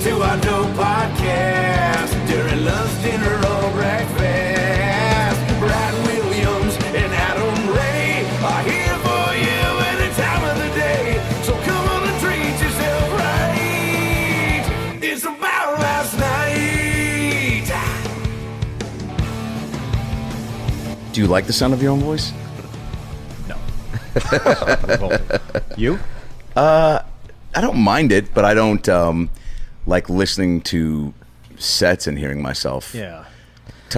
Welcome to our dope podcast. During lunch, dinner, or breakfast. Brad Williams and Adam Ray are here for you any time of the day. So come on and treat yourself right. It's about last night. Do you like the sound of your own voice? No. You? I don't mind it, but I don't like listening to sets and hearing myself. Yeah.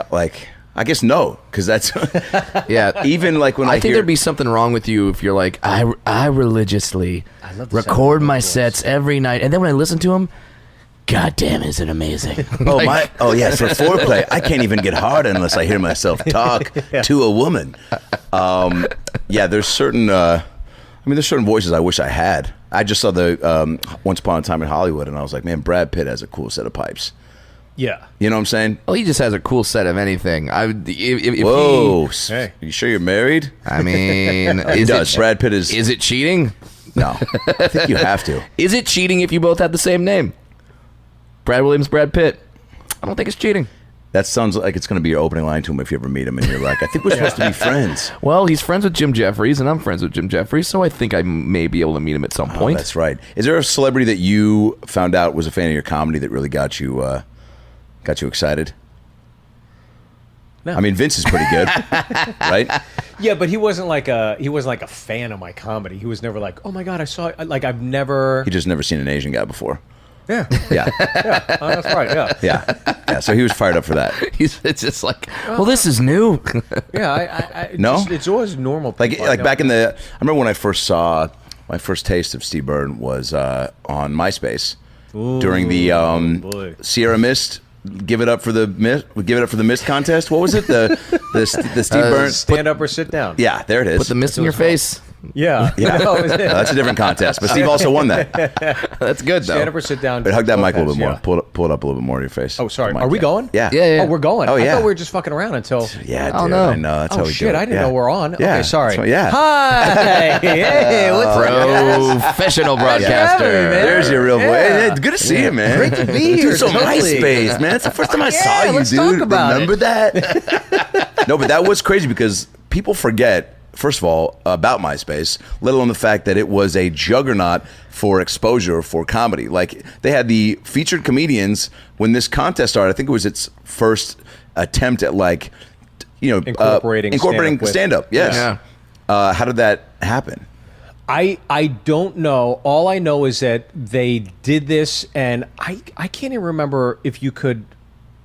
Like, I guess no, because that's Yeah. even like when I think hear there'd be something wrong with you if you're like, I religiously love the record sound of my your voice. sets every night, and then when I listen to them, God damn, is it amazing? yeah, for foreplay, I can't even get hard unless I hear myself talk to a woman. Yeah, there's certain there's certain voices I wish I had. I just saw the Once Upon a Time in Hollywood, and I was like, man, Brad Pitt has a cool set of pipes. Yeah. You know what I'm saying? Well, he just has a cool set of anything. If Whoa. Hey. You sure you're married? I mean, He does. Brad Pitt is... Is it cheating? No. I think you have to. Is it cheating if you both have the same name? Brad Williams, Brad Pitt. I don't think it's cheating. That sounds like it's going to be your opening line to him if you ever meet him, and you're like, I think we're supposed to be friends. Well, he's friends with Jim Jeffries, and I'm friends with Jim Jeffries, so I think I may be able to meet him at some point. That's right. Is there a celebrity that you found out was a fan of your comedy that really got you excited? No. I mean, Vince is pretty good, right? Yeah, but he wasn't like a fan of my comedy. He was never like, oh my God, I saw like I've never. He just never seen an Asian guy before. Yeah. Yeah, Yeah. Oh, that's right. Yeah. yeah. So he was fired up for that. It's just like, well, this is new. Yeah. I No? it's always normal. Like people I know. back in the, I remember when I first saw my first taste of Steve Byrne was on MySpace during the boy. Sierra Mist. Give it up for the Mist contest. What was it? The Steve Byrne. Stand up or sit down. Yeah, there it is. Put the mist in your face. Yeah. Yeah, No, that's a different contest. But Steve also won that. That's good, though. stand up or sit down. But hug that mic a little bit more. Yeah. Pull it up a little bit more to your face. Oh, sorry. The mic, Are we yeah. going? Yeah. Yeah, yeah. Oh, we're going. Oh, I yeah. thought we were just fucking around until. Yeah, Oh, dude, no. I know. That's how Oh we do shit! it. I didn't Yeah. know we're on. Yeah. Okay, sorry. So, yeah. Hi. Hey, what's up? Professional having me, broadcaster. man. There's your real voice. Yeah. Hey, good to see you, man. Great to be here, Dude, so totally. MySpace, man. It's the first time I Yeah, saw you, let's dude. talk about Remember that? No, but that was crazy because people forget, first of all, about MySpace, let alone the fact that it was a juggernaut for exposure for comedy. Like, they had the featured comedians when this contest started. I think it was its first attempt at, like, Incorporating stand-up with- stand-up. Yes. Yeah. How did that happen? I don't know. All I know is that they did this, and I can't even remember if you could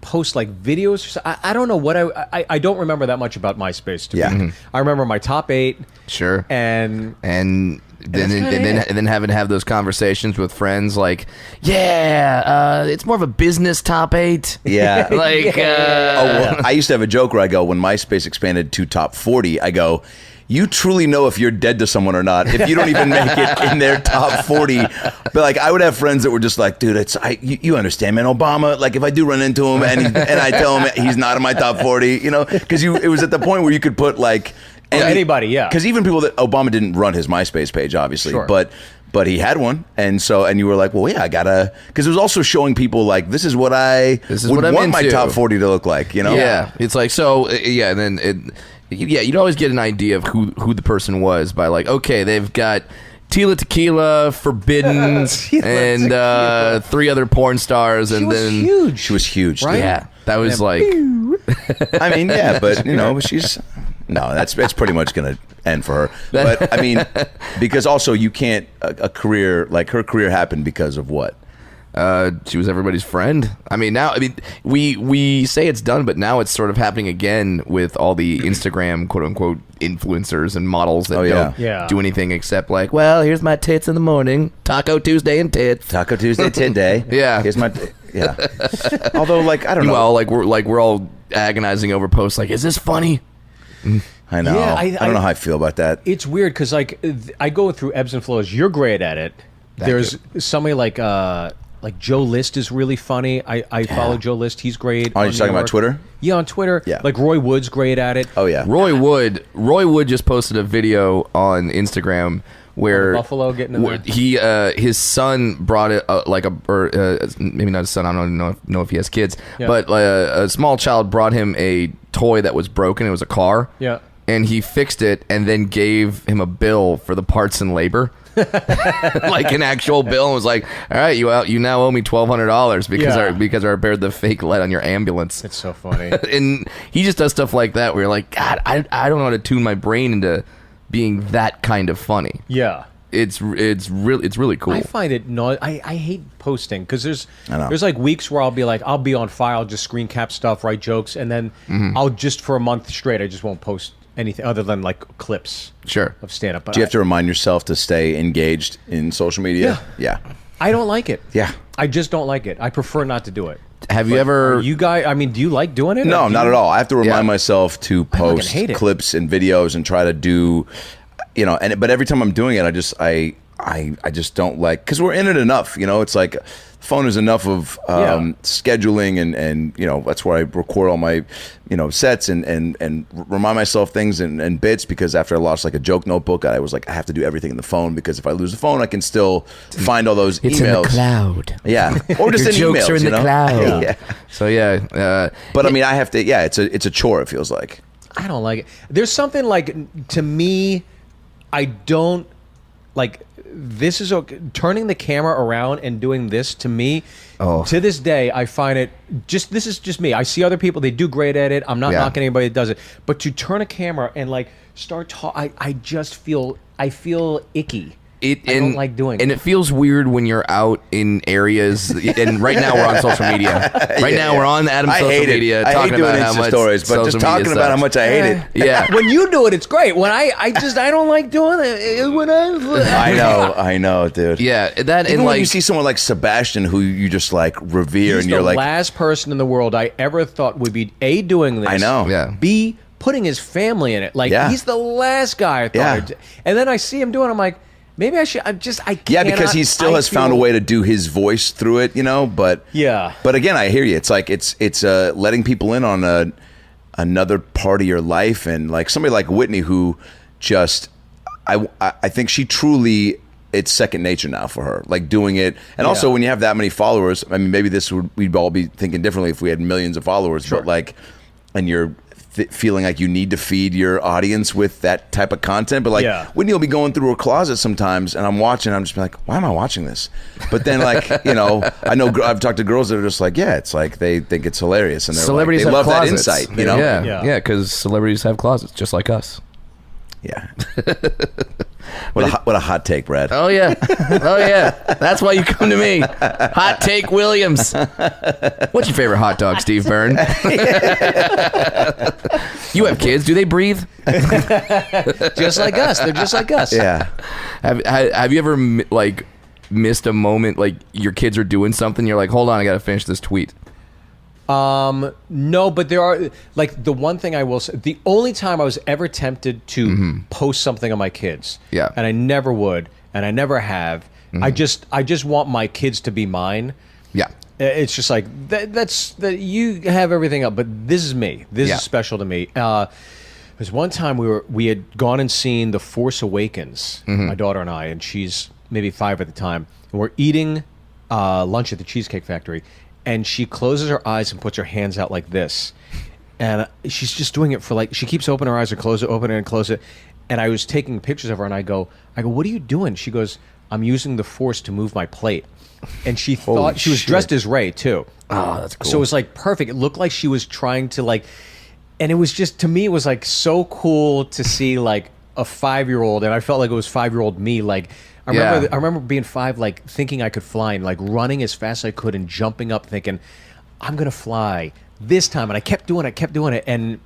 post like videos. Or so. I don't know what I don't remember that much about MySpace. To Yeah. me. I remember my top 8. Sure. And And then that's and kinda then it. and then having to have those conversations with friends like, yeah, it's more of a business top 8. Yeah. Like, Well, I used to have a joke where I go, when MySpace expanded to top 40, I go, you truly know if you're dead to someone or not if you don't even make it in their top 40. But like, I would have friends that were just like, dude, you understand, man, Obama, like if I do run into him and I tell him he's not in my top 40, because it was at the point where you could put like anybody, yeah. Because even people that Obama didn't run his MySpace page, obviously, Sure. but he had one, and you were like, well, yeah, I gotta, because it was also showing people like, this is what I would I'm want my into. top 40 to look like, Yeah, it's like, so yeah, and then you'd always get an idea of who the person was by like, okay, they've got Tila Tequila, Forbidden, and 3 other porn stars, and was then huge. She was huge, Right? dude. yeah, that was like, I mean, yeah, but she's it's pretty much gonna end for her. But I mean, because also you can't a career like her career happened because of what? she was everybody's friend. I mean, now, we say it's done, but now it's sort of happening again with all the Instagram quote unquote influencers and models that don't Yeah. do anything except like, well, here's my tits in the morning, Taco Tuesday and tits. Taco Tuesday, Tit Day. Yeah. Here's my yeah. Although, like, I don't know. Well, we're all agonizing over posts like, is this funny? I know. Yeah, I don't know how I feel about that. It's weird because like I go through ebbs and flows. You're great at it. There's somebody like Joe List is really funny. I follow Joe List. He's great. Oh, you're on talking New about York. Twitter? Yeah, on Twitter. Yeah. Like Roy Wood's great at it. Oh yeah. Roy Wood just posted a video on Instagram where Buffalo getting in where there. he his son brought it maybe not his son. I don't know if he has kids, Yeah. but a small child brought him a toy that was broken. It was a car. Yeah. And he fixed it and then gave him a bill for the parts and labor. Like an actual bill, and was like, all right, you now owe me $1,200 because I repaired the fake light on your ambulance. It's so funny. And he just does stuff like that where you're like, God, I don't know how to tune my brain into being that kind of funny. Yeah. It's really cool. I find it I hate posting because I know. there's like weeks where I'll be on fire, I'll just screen cap stuff, write jokes, and then I'll just for a month straight I just won't post anything other than like clips Sure. of stand up. Do you have to remind yourself to stay engaged in social media? Yeah. I don't like it. Yeah. I just don't like it. I prefer not to do it. Have you ever? You guys, I mean, do you like doing it? No, Or do not you- at all. I have to remind Yeah. myself to fucking post hate it. clips and videos and try to do, but every time I'm doing it, I just don't like, because we're in it enough, it's like phone is enough of scheduling and that's where I record all my sets and remind myself things and bits, because after I lost like a joke notebook, I was like, I have to do everything in the phone, because if I lose the phone I can still find all those It's emails. in the cloud. Yeah, or just Your in jokes emails, are in the cloud. Yeah. So yeah, But I mean, I have to. Yeah, it's a chore. It feels like. I don't like it. There's something like, to me, I don't like. This is okay. Turning the camera around and doing this, to me, to this day, I find it just. This is just me. I see other people; they do great at it. I'm not Yeah. knocking anybody that does it, but to turn a camera and like start talking, I just feel. I feel icky. I don't like doing and it. it feels weird when you're out in areas. And right now we're on social media. Right now we're on Adam's I social hate it. media I hate talking doing about how Insta much stories, but just social talking media about how sucks. much I hate it. Yeah. When you do it, it's great. When I don't like doing it. When I know, dude. Yeah, that Even and when like you see someone like Sebastian, who you just like revere, He's and you're the like, last person in the world I ever thought would be doing this. I know. Yeah. B, putting his family in it. Like, Yeah. he's the last guy I thought. Yeah. And then I see him doing it, I'm like, maybe I should. I can't. yeah, because he still has found a way to do his voice through it, But Yeah. But again, I hear you. It's like it's letting people in on another part of your life, and like somebody like Whitney, who just I think she truly. It's second nature now for her, like doing it. And also, when you have that many followers, I mean, maybe we'd all be thinking differently if we had millions of followers. But like, and you're feeling like you need to feed your audience with that type of content. But like, Whitney will be going through her closet sometimes, and I'm watching. I'm just like, why am I watching this? But then, like, I know I've talked to girls that are just like, it's like they think it's hilarious, and they're celebrities like, they have love closets. that insight. Yeah, because celebrities have closets just like us. Yeah. What a hot take, Brad. Oh yeah, That's why you come to me. Hot Take Williams. What's your favorite hot dog, Steve Byrne? You have kids? Do they breathe? just like us. They're just like us. Yeah. Have you ever like missed a moment, like your kids are doing something, you're like, hold on, I gotta finish this tweet? No, but there are, like, the one thing I will say, the only time I was ever tempted to post something on my kids, and I never would, and I never have. I just want my kids to be mine. Yeah. It's just like that's you have everything up, but this is me. This is special to me. There's one time we had gone and seen The Force Awakens, my daughter and I, and she's maybe 5 at the time, and we're eating lunch at the Cheesecake Factory. And she closes her eyes and puts her hands out like this. And she's just doing it for like, she keeps opening her eyes and close it, open it and close it. And I was taking pictures of her and I go, what are you doing? She goes, I'm using the Force to move my plate. And she thought, she was dressed as Rey too. Oh, that's cool. So it was like perfect. It looked like she was trying to like, and it was just, to me, it was like so cool to see like a 5-year-old. And I felt like it was 5-year-old me, like, I remember being 5, like thinking I could fly and like running as fast as I could and jumping up thinking, I'm going to fly this time. And I kept doing it. And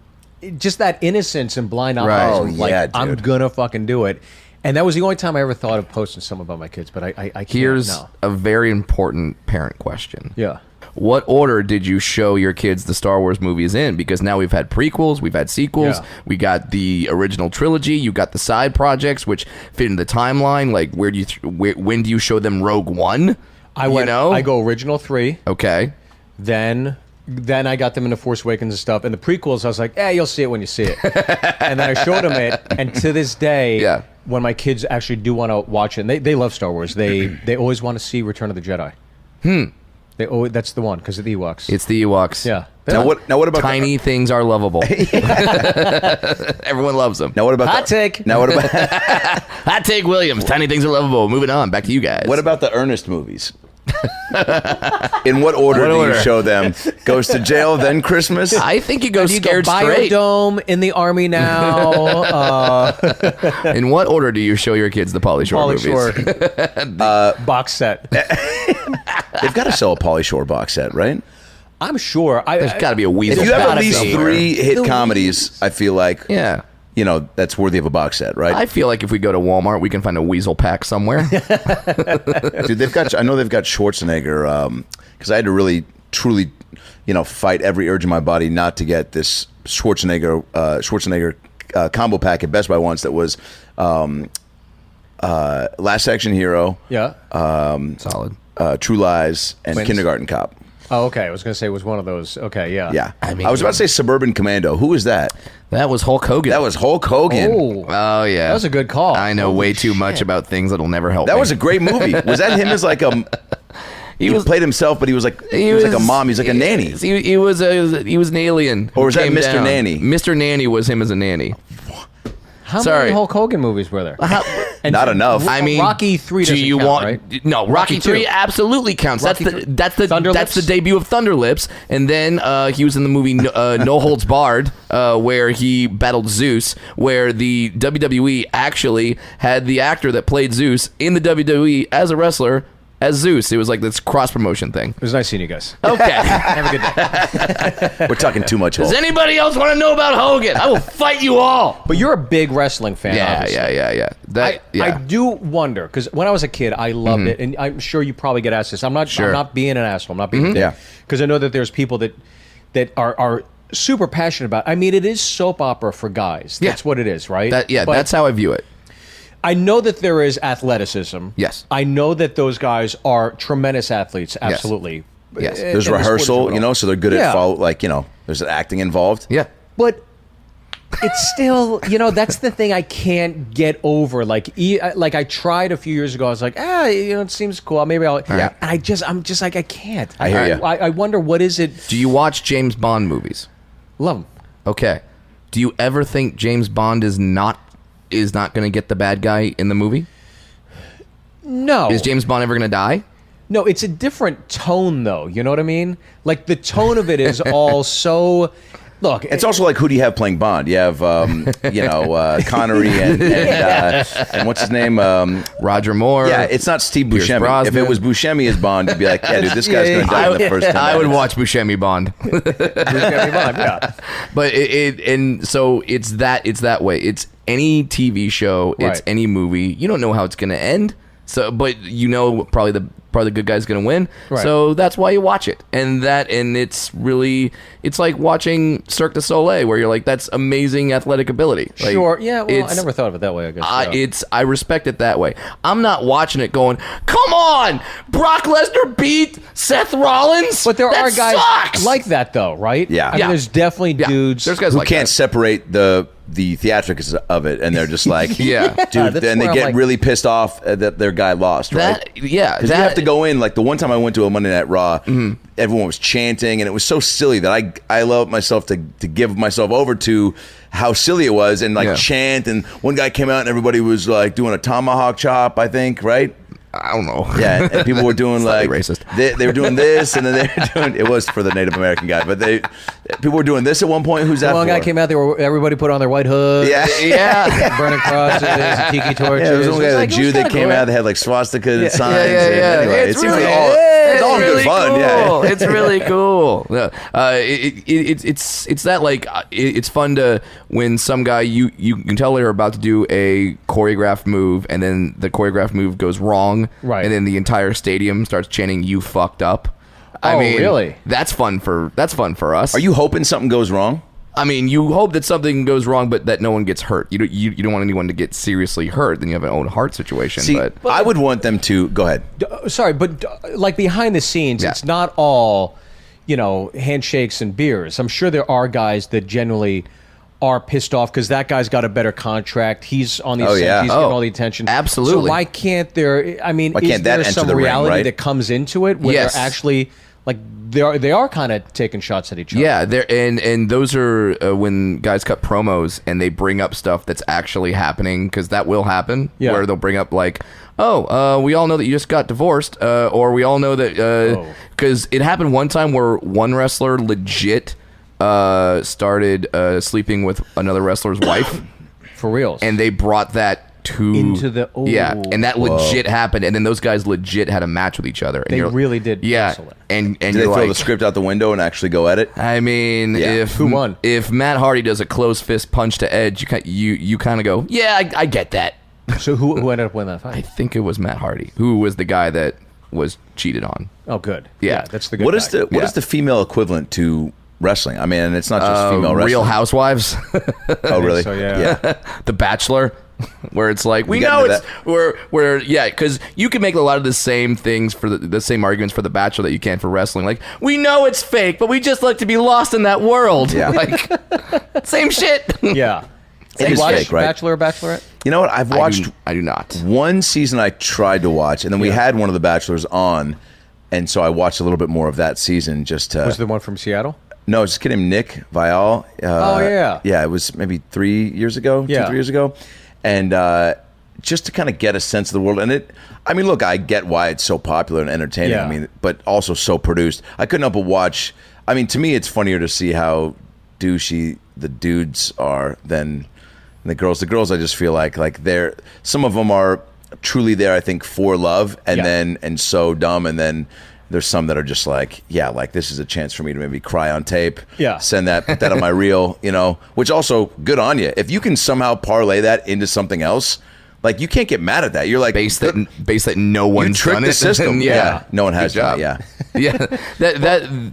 just that innocence and blind optimism, like, I'm going to fucking do it. And that was the only time I ever thought of posting something about my kids. But I can't. Here's a very important parent question. Yeah. What order did you show your kids the Star Wars movies in? Because now we've had prequels, we've had sequels, we got the original trilogy, you got the side projects which fit in the timeline. Like, when do you show them Rogue One? I go original 3. Okay. Then I got them into Force Awakens and stuff. And the prequels, I was like, you'll see it when you see it. And then I showed them it, and to this day, when my kids actually do want to watch it, and they love Star Wars. They always want to see Return of the Jedi. They always, that's the one because of the Ewoks. It's the Ewoks. Yeah. Now what about Tiny things are lovable. Everyone loves them. Now what about Hot take. Now what about Hot take Williams. Tiny things are lovable. Moving on. Back to you guys. what about the Ernest movies? In what order do you show them? Goes to jail, then Christmas? I think you go Do you scared go straight. Biodome in the Army now? In what order do you show your kids the Pauly Shore Pauly movies? Shore box set. They've got to sell a Pauly Shore box set, right? I'm sure. There's got to be a weasel. If you have pack at least somewhere. 3 hit The comedies, I feel like Yeah. that's worthy of a box set, right? I feel like if we go to Walmart, we can find a weasel pack somewhere. Dude, I know they've got Schwarzenegger, because I had to really, truly, fight every urge in my body not to get this Schwarzenegger combo pack at Best Buy once that was Last Action Hero, Yeah. Solid. True Lies, and Twins? Kindergarten Cop. Oh, okay. I was going to say it was one of those. Okay, yeah. Yeah. I mean- I was about to say Suburban Commando. Who was that? That was Hulk Hogan. That was Hulk Hogan. Oh, Oh, yeah. that was a good call. I know way too much about things that'll never help That me. was a great movie. Was that him as like a... He played himself, but he was like like a mom. He's like a nanny. He was an alien. Or was who that came Mr. down. Nanny? Mr. Nanny was him as a nanny. How Sorry. many Hulk Hogan movies were there? And Not enough. I mean, Rocky 3 do doesn't you count, want? right? No, Rocky 3 2. absolutely counts. Rocky That's the Thunderlips? that's the debut of Thunderlips, and then he was in the movie No Holds Barred, where he battled Zeus, where the WWE actually had the actor that played Zeus in the WWE as a wrestler as Zeus. It was like this cross promotion thing. It was nice seeing you guys. Okay. Have a good day. We're talking too much. Does Hulk. anybody else want to know about Hogan? I will fight you all. But you're a big wrestling fan, obviously. Yeah. That, yeah. I do wonder because when I was a kid, I loved it, and I'm sure you probably get asked this. I'm not being an asshole. I'm not being a dick. Yeah. Because I know that there's people that are super passionate about. I mean, it is soap opera for guys. Yeah. That's what it is, right? But that's how I view it. I know that there is athleticism. Yes. I know that those guys are tremendous athletes. Absolutely. Yes. In There's the sport in rehearsal, general. so they're good Yeah. at follow. There's acting involved. Yeah. But it's still, that's the thing I can't get over. Like I tried a few years ago. I was like, it seems cool. Maybe I'll. Yeah. And I'm just like, I can't. I hear ya. I wonder what is it. Do you watch James Bond movies? Love them. Okay. Do you ever think James Bond is not going to get the bad guy in the movie? No. Is James Bond ever going to die? No, it's a different tone, though. You know what I mean? Like the tone of it is all so. Look, It's also like, who do you have playing Bond? You have, Connery and what's his name? Roger Moore. Yeah, it's not Steve Pierce Buscemi. If Brosnan. it was Buscemi as Bond, you'd be like, yeah, dude, this guy's going to die in the first 10 I would minutes. watch Buscemi Bond. yeah. But so it's that way. It's any TV show, it's Right. any movie. You don't know how it's going to end. So, but probably the good guy's going to win. Right. So that's why you watch it. And it's like watching Cirque du Soleil, where you're like, that's amazing athletic ability. Like, Sure. Yeah. Well, I it's- never thought of it that way. I guess. Yeah. I respect it that way. I'm not watching it going, come on, Brock Lesnar beat Seth Rollins. But there That are guys sucks! like that, though, right? Yeah. I mean, Yeah. there's definitely Yeah. dudes. There's guys Who like can't that. separate the theatrics of it, and they're just like, Yeah. dude, That's and they where I'm get like- really pissed off that their guy lost, right? Because you have to go in, like the one time I went to a Monday Night Raw, everyone was chanting, and it was so silly that I allowed myself to give myself over to how silly it was, and like Yeah. chant, and one guy came out and everybody was like doing a tomahawk chop, I think, right? I don't know. Yeah, and people were doing like Slightly racist. They were doing this, and then they were doing it was for the Native American guy, but people were doing this at one point. Who's that? One for? guy came out there. Everybody put on their white hood. Yeah, Yeah. Burning crosses, and tiki torches. Yeah, there was one guy, It's the like, it Jew was that kinda came cool. out that had like swastika signs. Yeah. and anyway, It's it seems really, like all, it's all in really good fun. cool. Yeah. It's really cool. Yeah. It's that like it's fun to when some guy you can tell they're about to do a choreographed move, and then the choreographed move goes wrong, Right. And then the entire stadium starts chanting "You fucked up." I Oh, mean, really? That's fun for us. Are you hoping something goes wrong? I mean, you hope that something goes wrong, but that no one gets hurt. You don't want anyone to get seriously hurt. Then you have an own heart situation. See, but I would want them to go ahead. Sorry, but like behind the scenes, Yeah. it's not all, handshakes and beers. I'm sure there are guys that generally are pissed off because that guy's got a better contract. He's on the Oh, yeah. he's getting all the attention. Absolutely. So why can't there? I mean, Why is can't that there enter some the ring, reality right? that comes into it where Yes. they're actually like they are kind of taking shots at each other? Yeah, and those are when guys cut promos and they bring up stuff that's actually happening, because that will happen. Yeah. Where they'll bring up like, we all know that you just got divorced, or we all know that because it happened one time where one wrestler legit started sleeping with another wrestler's wife, For reals. and they brought that to Into the- yeah, oh. and that legit happened, and then those guys legit had a match with each other. And They you're- really did yeah, wrestle it. and Did they you're throw like, the script out the window and actually go at it? I mean, Yeah. if Who won? If Matt Hardy does a closed fist punch to Edge, you kind of go, yeah, I get that. So who ended up winning that I fight? think it was Matt Hardy, who was the guy that was cheated on. Oh, good. Yeah. That's the good. What guy. is what Yeah. is the female equivalent to wrestling? I mean, and it's not just female wrestling. Real Housewives, Oh, really? so, yeah. The Bachelor, where it's like we You got know into it's we're yeah, because you can make a lot of the same things for the same arguments for the Bachelor that you can for wrestling. Like, we know it's fake, but we just like to be lost in that world. Yeah. Like, same shit. Yeah. It You is watch fake, right? Bachelor or Bachelorette? You know what? I've watched I do not. one season. I tried to watch, and then we had one of the Bachelors on, and so I watched a little bit more of that season just to. Was the one from Seattle? No, it's a kid named Nick Vial. Yeah. Yeah, it was maybe 3 years ago, Yeah. 2-3 years ago. And just to kind of get a sense of the world. And I mean, look, I get why it's so popular and entertaining. Yeah. I mean, but also so produced. I couldn't help but watch. I mean, to me, it's funnier to see how douchey the dudes are than the girls. The girls, I just feel like they're, some of them are truly there, I think, for love, and and so dumb, and then there's some that are just like, yeah, like this is a chance for me to maybe cry on tape, send that, put that on my reel, which also good on you. If you can somehow parlay that into something else, like you can't get mad at that. You're like, Base that no you one's tricked done the it. system. Yeah, no one has Good done job. it. Yeah. Yeah,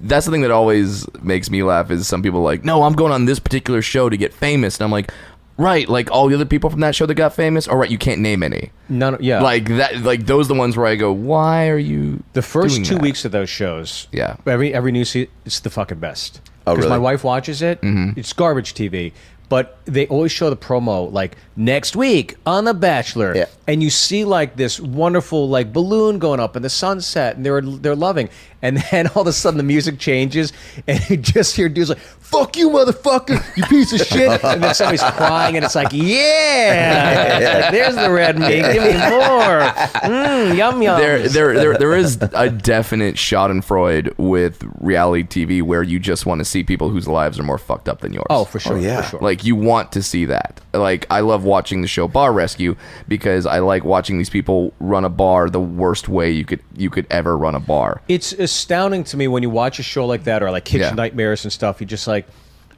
that's the thing that always makes me laugh is some people are like, no, I'm going on this particular show to get famous, and I'm like, right, like all the other people from that show that got famous, all right, you can't name any. None. Yeah. Like that, like those are the ones where I go, why are you? The first doing 2 that? weeks of those shows, Yeah. every new season, it's the fucking best. Oh, Because my really? wife watches it. Mm-hmm. It's garbage TV, but they always show the promo like next week on The Bachelor, Yeah. and you see like this wonderful like balloon going up in the sunset, and they're loving, and then all of a sudden the music changes, and you just hear dudes like "fuck you, motherfucker, you piece of shit," and then somebody's crying, and it's like, yeah, there's the red meat, give me more, yum yum. There is a definite Schadenfreude with reality TV where you just want to see people whose lives are more fucked up than yours. Oh, for sure. yeah. For sure. Like, you want to see that. Like, I love watching the show Bar Rescue because I like watching these people run a bar the worst way you could ever run a bar. It's astounding to me when you watch a show like that or like Kitchen Yeah. Nightmares and stuff. You're just like,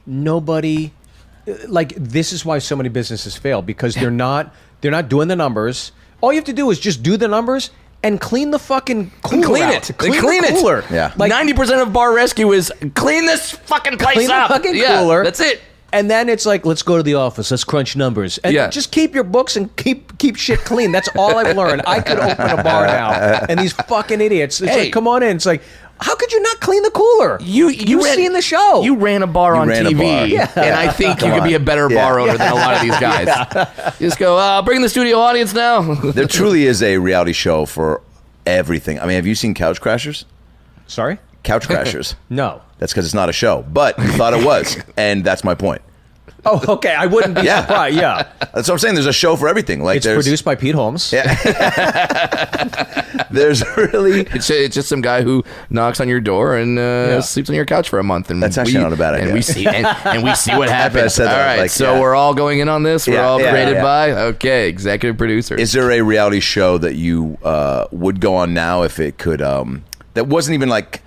nobody, like this is why so many businesses fail because they're not doing the numbers. All you have to do is just do the numbers and clean the fucking cooler Clean out. it. Clean Clean the it. cooler. Yeah. Like 90% of Bar Rescue is clean this fucking place clean the up. fucking Yeah, cooler. that's it. And then it's like, let's go to the office. Let's crunch numbers. And Yeah. just keep your books and keep shit clean. That's all I've learned. I could open a bar now. And these fucking idiots, it's Hey. like, come on in. It's like, how could you not clean the cooler? You've ran- seen the show. You ran a bar on ran a TV, bar. Yeah. and I think you could be a better bar owner than a lot of these guys. Just go, bring the studio audience now. There truly is a reality show for everything. I mean, have you seen Couch Crashers? Sorry? Couch Crashers. No. That's because it's not a show, but you thought it was, and that's my point. Oh, okay. I wouldn't be Yeah. surprised. Yeah. That's what I'm saying. There's a show for everything. Like It's there's, produced by Pete Holmes. there's really. It's just some guy who knocks on your door and sleeps on your couch for a month. And That's actually not a bad idea. And we see and we see what I happens. said All that, right, like, so yeah. we're all going in on this. We're Yeah, all yeah, created yeah. by executive producers. Is there a reality show that you would go on now if it could? That wasn't even like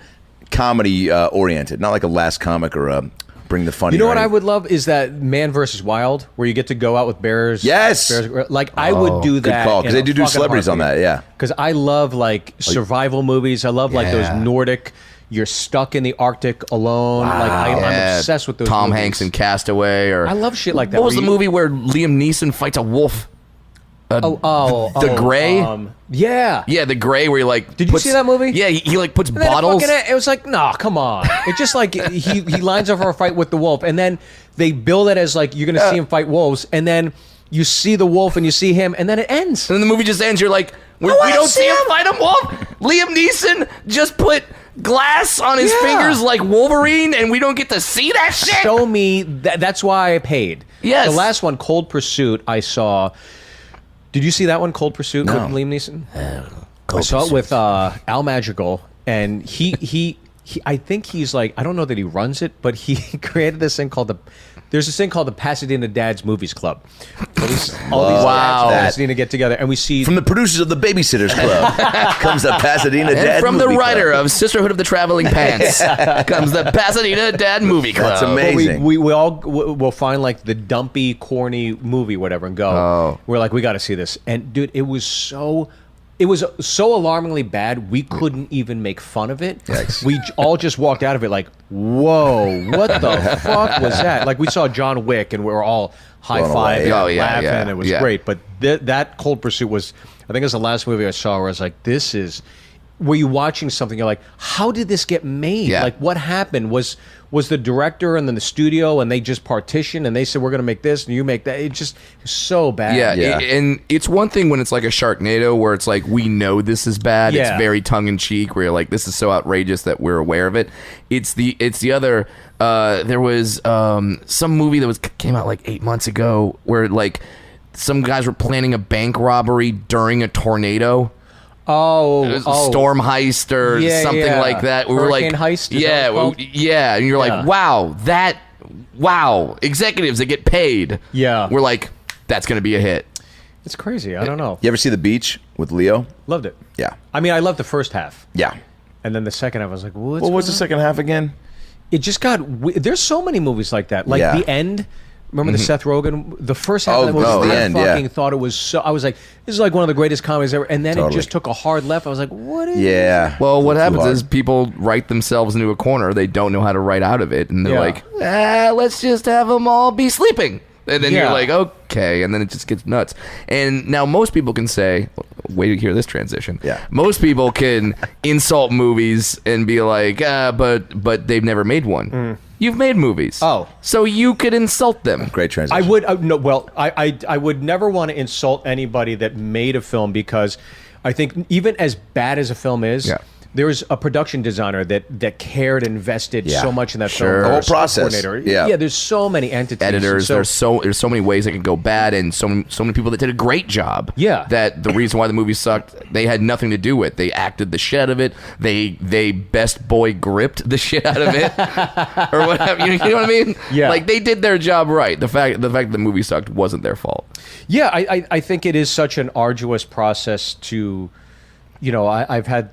comedy oriented, not like a Last Comic or a Bring the Funny. You know what or I would love is that Man versus Wild, where you get to go out with bears. Yes. Like I would do Good that. call, because they do celebrities on that. Yeah. Because I love like survival movies. I love like those Yeah. Nordic. You're stuck in the Arctic alone. Like I'm Yeah, obsessed with those. Tom movies. Hanks and Castaway, or I love shit like that. What was where the you- movie where Liam Neeson fights a wolf? The Gray? Yeah. Yeah, The Gray, where he like. Did you see that movie? Yeah, he like puts And then bottles. it was like, nah, come on. It's just like he lines up for a fight with the wolf, and then they build it as like you're gonna see him fight wolves, and then you see the wolf and you see him, and then it ends. And then the movie just ends. You're like, we wanna don't see see him him. fight a wolf. Liam Neeson just put glass on his fingers like Wolverine, and we don't get to see that shit. Show me that's why I paid. Yes. The last one, Cold Pursuit, I saw. Did you see that one, Cold Pursuit, with Liam Neeson? I saw it with Al Madrigal, and he I think he's like, I don't know that he runs it, but he created this thing called there's this thing called the Pasadena Dads Movies Club. All these dads from Pasadena get together, and we see From the producers of the Babysitters Club comes the Pasadena And Dad from the Movie writer Club. of Sisterhood of the Traveling Pants comes the Pasadena Dad Movie Club. That's amazing. we all we'll find like the dumpy, corny movie, whatever, and go. Oh. We're like, we got to see this, and dude, it was so alarmingly bad we couldn't even make fun of it. Yikes. We all just walked out of it like, whoa, what the fuck was that? Like we saw John Wick and we were all high-fiving, away. Oh, yeah, laughing. yeah, It was yeah. great. But that Cold Pursuit was, I think it was the last movie I saw where I was like, this is, were you watching something, you're like, how did this get made? Yeah. Like what happened? Was the director and then the studio and they just partitioned and they said, we're going to make this and you make that? It just was so bad. Yeah, and it's one thing when it's like a Sharknado where it's like we know this is bad. Yeah. It's very tongue in cheek. Where you're like, this is so outrageous that we're aware of it. It's the other. There was some movie that came out like 8 months ago where like some guys were planning a bank robbery during a tornado. Oh, It was a storm heist or Yeah, something yeah. like that. We were like, Hurricane heist, is that yeah, what it's called? yeah, and you're Yeah. like, wow, executives that get paid. Yeah. We're like, that's gonna be a hit. It's crazy. I don't know. You ever see The Beach with Leo? Loved it. Yeah. I mean, I loved the first half. Yeah. And then the second half, I was like, what's What was the going on? second half again? It just got. There's so many movies like that. Like Yeah. The End. Remember the Seth Rogen? The first half Oh, of that movie, no, The I End, fucking yeah. thought it was so. I was like, this is like one of the greatest comedies ever. And then Totally. it just took a hard left. I was like, what is Yeah. Well, what Too happens hard. is people write themselves into a corner. They don't know how to write out of it, and they're Yeah. like, let's just have them all be sleeping. And then Yeah. you're like, okay, and then it just gets nuts. And now most people can say, wait to hear this transition. Yeah. Most people can insult movies and be like, but they've never made one. You've made movies. Oh. So you could insult them. Great transition. I would no. Well, I would never want to insult anybody that made a film because I think even as bad as a film is, Yeah. there was a production designer that cared and invested Yeah. so much in that Sure. film. The whole Script process. coordinator. Yeah. There's so many entities. Editors, So- there's so many ways it could go bad, and so many people that did a great job. Yeah. That the reason why the movie sucked, they had nothing to do with. They acted the shit out of it. They best boy gripped the shit out of it, or whatever. You know what I mean? Yeah. Like they did their job right. The fact that the movie sucked wasn't their fault. Yeah, I think it is such an arduous process to, I've had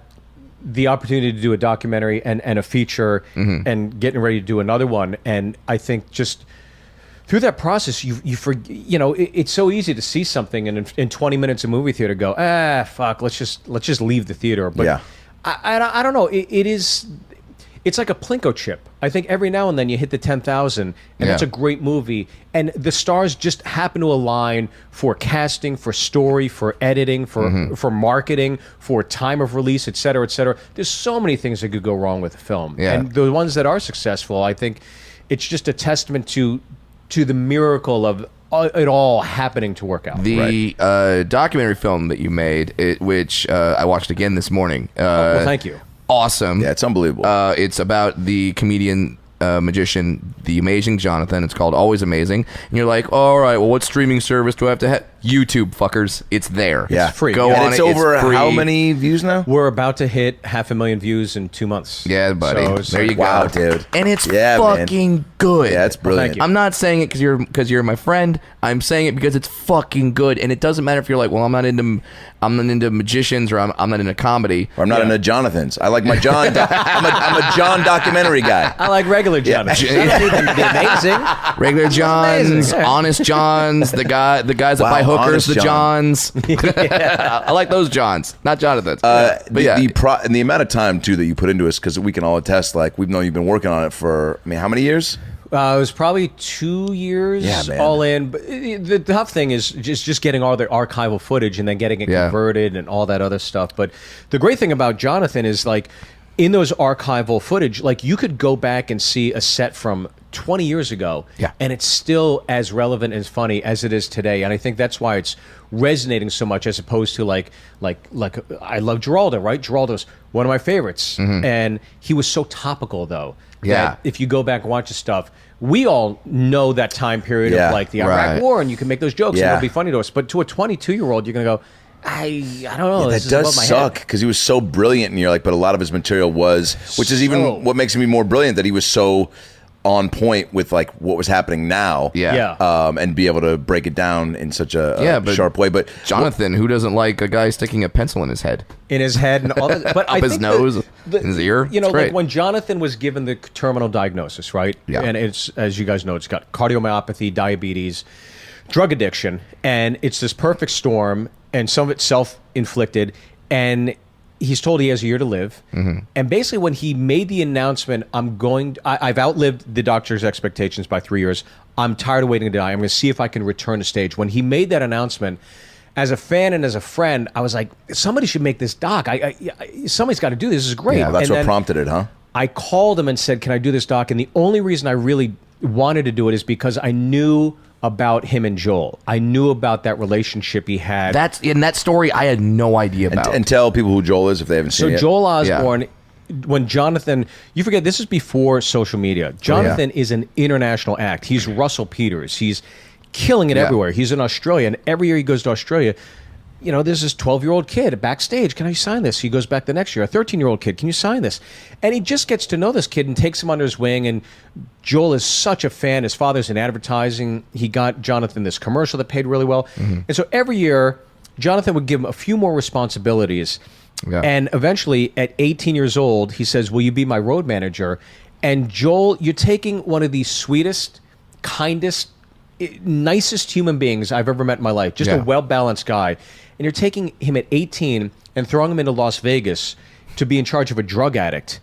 the opportunity to do a documentary and a feature and getting ready to do another one. And I think just through that process, you forget, it's so easy to see something and in 20 minutes of movie theater go, fuck, let's just leave the theater. But Yeah. I don't know. It's like a Plinko chip. I think every now and then you hit the 10,000, and Yeah. it's a great movie. And the stars just happen to align for casting, for story, for editing, for marketing, for time of release, et cetera, et cetera. There's so many things that could go wrong with a film. Yeah. And the ones that are successful, I think it's just a testament to the miracle of it all happening to work out. The documentary film that you made, which I watched again this morning. Well, thank you. Awesome. Yeah, it's unbelievable. It's about the comedian, magician, the amazing Jonathan. It's called Always Amazing. And you're like, all right, well, what streaming service do I have to have? YouTube, fuckers. It's there. yeah. It's free. Go Yeah. And on it's it. over free. how many views now? We're about to hit 500,000 views in 2 months. Yeah, buddy. So it's There like, you go. Wow, dude. And it's Yeah, man. fucking good. Yeah, it's brilliant. thank you. I'm not saying it because you're my friend. I'm saying it because it's fucking good, and it doesn't matter if you're like, well, I'm not into magicians or I'm not into comedy. Or I'm not into Jonathan's. I like my John. I'm a John documentary guy. I like regular Jonathan. I don't need them to be amazing. Regular Johns, amazing. honest Johns, the guys that Wow, buy hookers, honest the John. Johns. I like those Johns, not Jonathan's. But yeah, And the amount of time too that you put into us, because we can all attest. Like we've known you've been working on it for. I mean, how many years? It was probably 2 years Yeah, man. all in. But the tough thing is just getting all the archival footage and then getting it converted and all that other stuff. But the great thing about Jonathan is, like, in those archival footage, like, you could go back and see a set from 20 years ago, and it's still as relevant and funny as it is today. And I think that's why it's resonating so much, as opposed to like I love Geraldo, right? Geraldo's one of my favorites, and he was so topical, though. That if you go back and watch his stuff, we all know that time period of, like, the Iraq War, and you can make those jokes and it'll be funny to us. But to a 22-year-old, you're gonna go, I don't know. That does suck, because he was so brilliant, and you're like, but a lot of his material was, which is even what makes him even more brilliant, that he was so on point with, like, what was happening now, and be able to break it down in such a sharp way. But Jonathan, who doesn't like a guy sticking a pencil in his head? And all that, but up his nose, in his ear. You know, like when Jonathan was given the terminal diagnosis, right? Yeah. And it's, as you guys know, it's got cardiomyopathy, diabetes, drug addiction, and it's this perfect storm, and some of it's self-inflicted, and he's told he has a year to live. And basically, when he made the announcement, I've outlived the doctor's expectations by 3 years. I'm tired of waiting to die. I'm going to see if I can return to stage. When he made that announcement, as a fan and as a friend, I was like, somebody should make this doc. Somebody's got to do this. This is great. Yeah, that's what prompted it, huh? I called him and said, can I do this doc? And the only reason I really wanted to do it is because I knew about him and Joel. I knew about that relationship he had. That's in that story I had no idea about. And tell people who Joel is if they haven't seen it. So Joel Osborne, when Jonathan, you forget, this is before social media. Jonathan is an international act. He's Russell Peters. He's killing it everywhere. He's in Australia, and every year he goes to Australia, you know, there's this 12-year-old kid backstage. Can I sign this? He goes back the next year. A 13-year-old kid, can you sign this? And he just gets to know this kid and takes him under his wing. And Joel is such a fan. His father's in advertising. He got Jonathan this commercial that paid really well. And so every year, Jonathan would give him a few more responsibilities. And eventually, at 18 years old, he says, will you be my road manager? And Joel, you're taking one of the sweetest, kindest, nicest human beings I've ever met in my life. Just a well-balanced guy. And you're taking him at 18 and throwing him into Las Vegas to be in charge of a drug addict.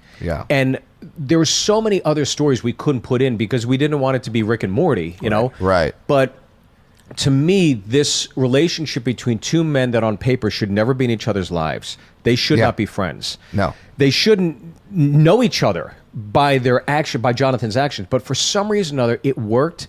And there were so many other stories we couldn't put in because we didn't want it to be Rick and Morty, you know? But to me, this relationship between two men that on paper should never be in each other's lives. They should not be friends. No. They shouldn't know each other by their action, by Jonathan's actions. But for some reason or other, it worked.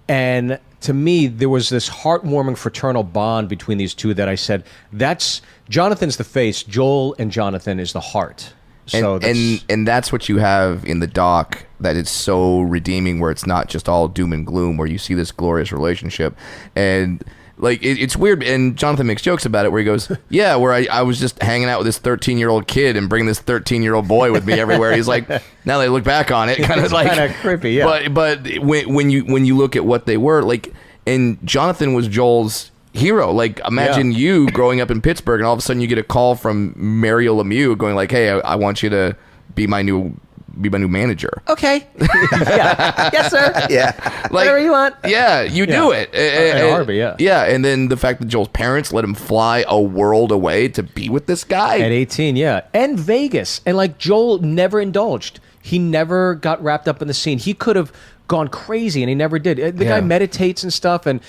And to me, there was this heartwarming fraternal bond between these two that I said, that's Jonathan's the face, Joel and Jonathan is the heart. So and that's what you have in the doc, that it's so redeeming, where it's not just all doom and gloom, where you see this glorious relationship. And like it's weird, and Jonathan makes jokes about it where he goes, yeah, where I was just hanging out with this 13-year-old kid and bringing this 13-year-old boy with me everywhere. He's like, now they look back on it, kind of like kind of creepy, yeah. But when you look at what they were like, and Jonathan was Joel's hero. Like, imagine you growing up in Pittsburgh, and all of a sudden you get a call from Mario Lemieux going like, hey, I want you to be my new manager. Okay. Yes, sir. Yeah. Whatever you want. Yeah, you do it. In Harvey, Yeah, and then the fact that Joel's parents let him fly a world away to be with this guy. At 18, and Vegas. And like, Joel never indulged. He never got wrapped up in the scene. He could have gone crazy, and he never did. The guy meditates and stuff, and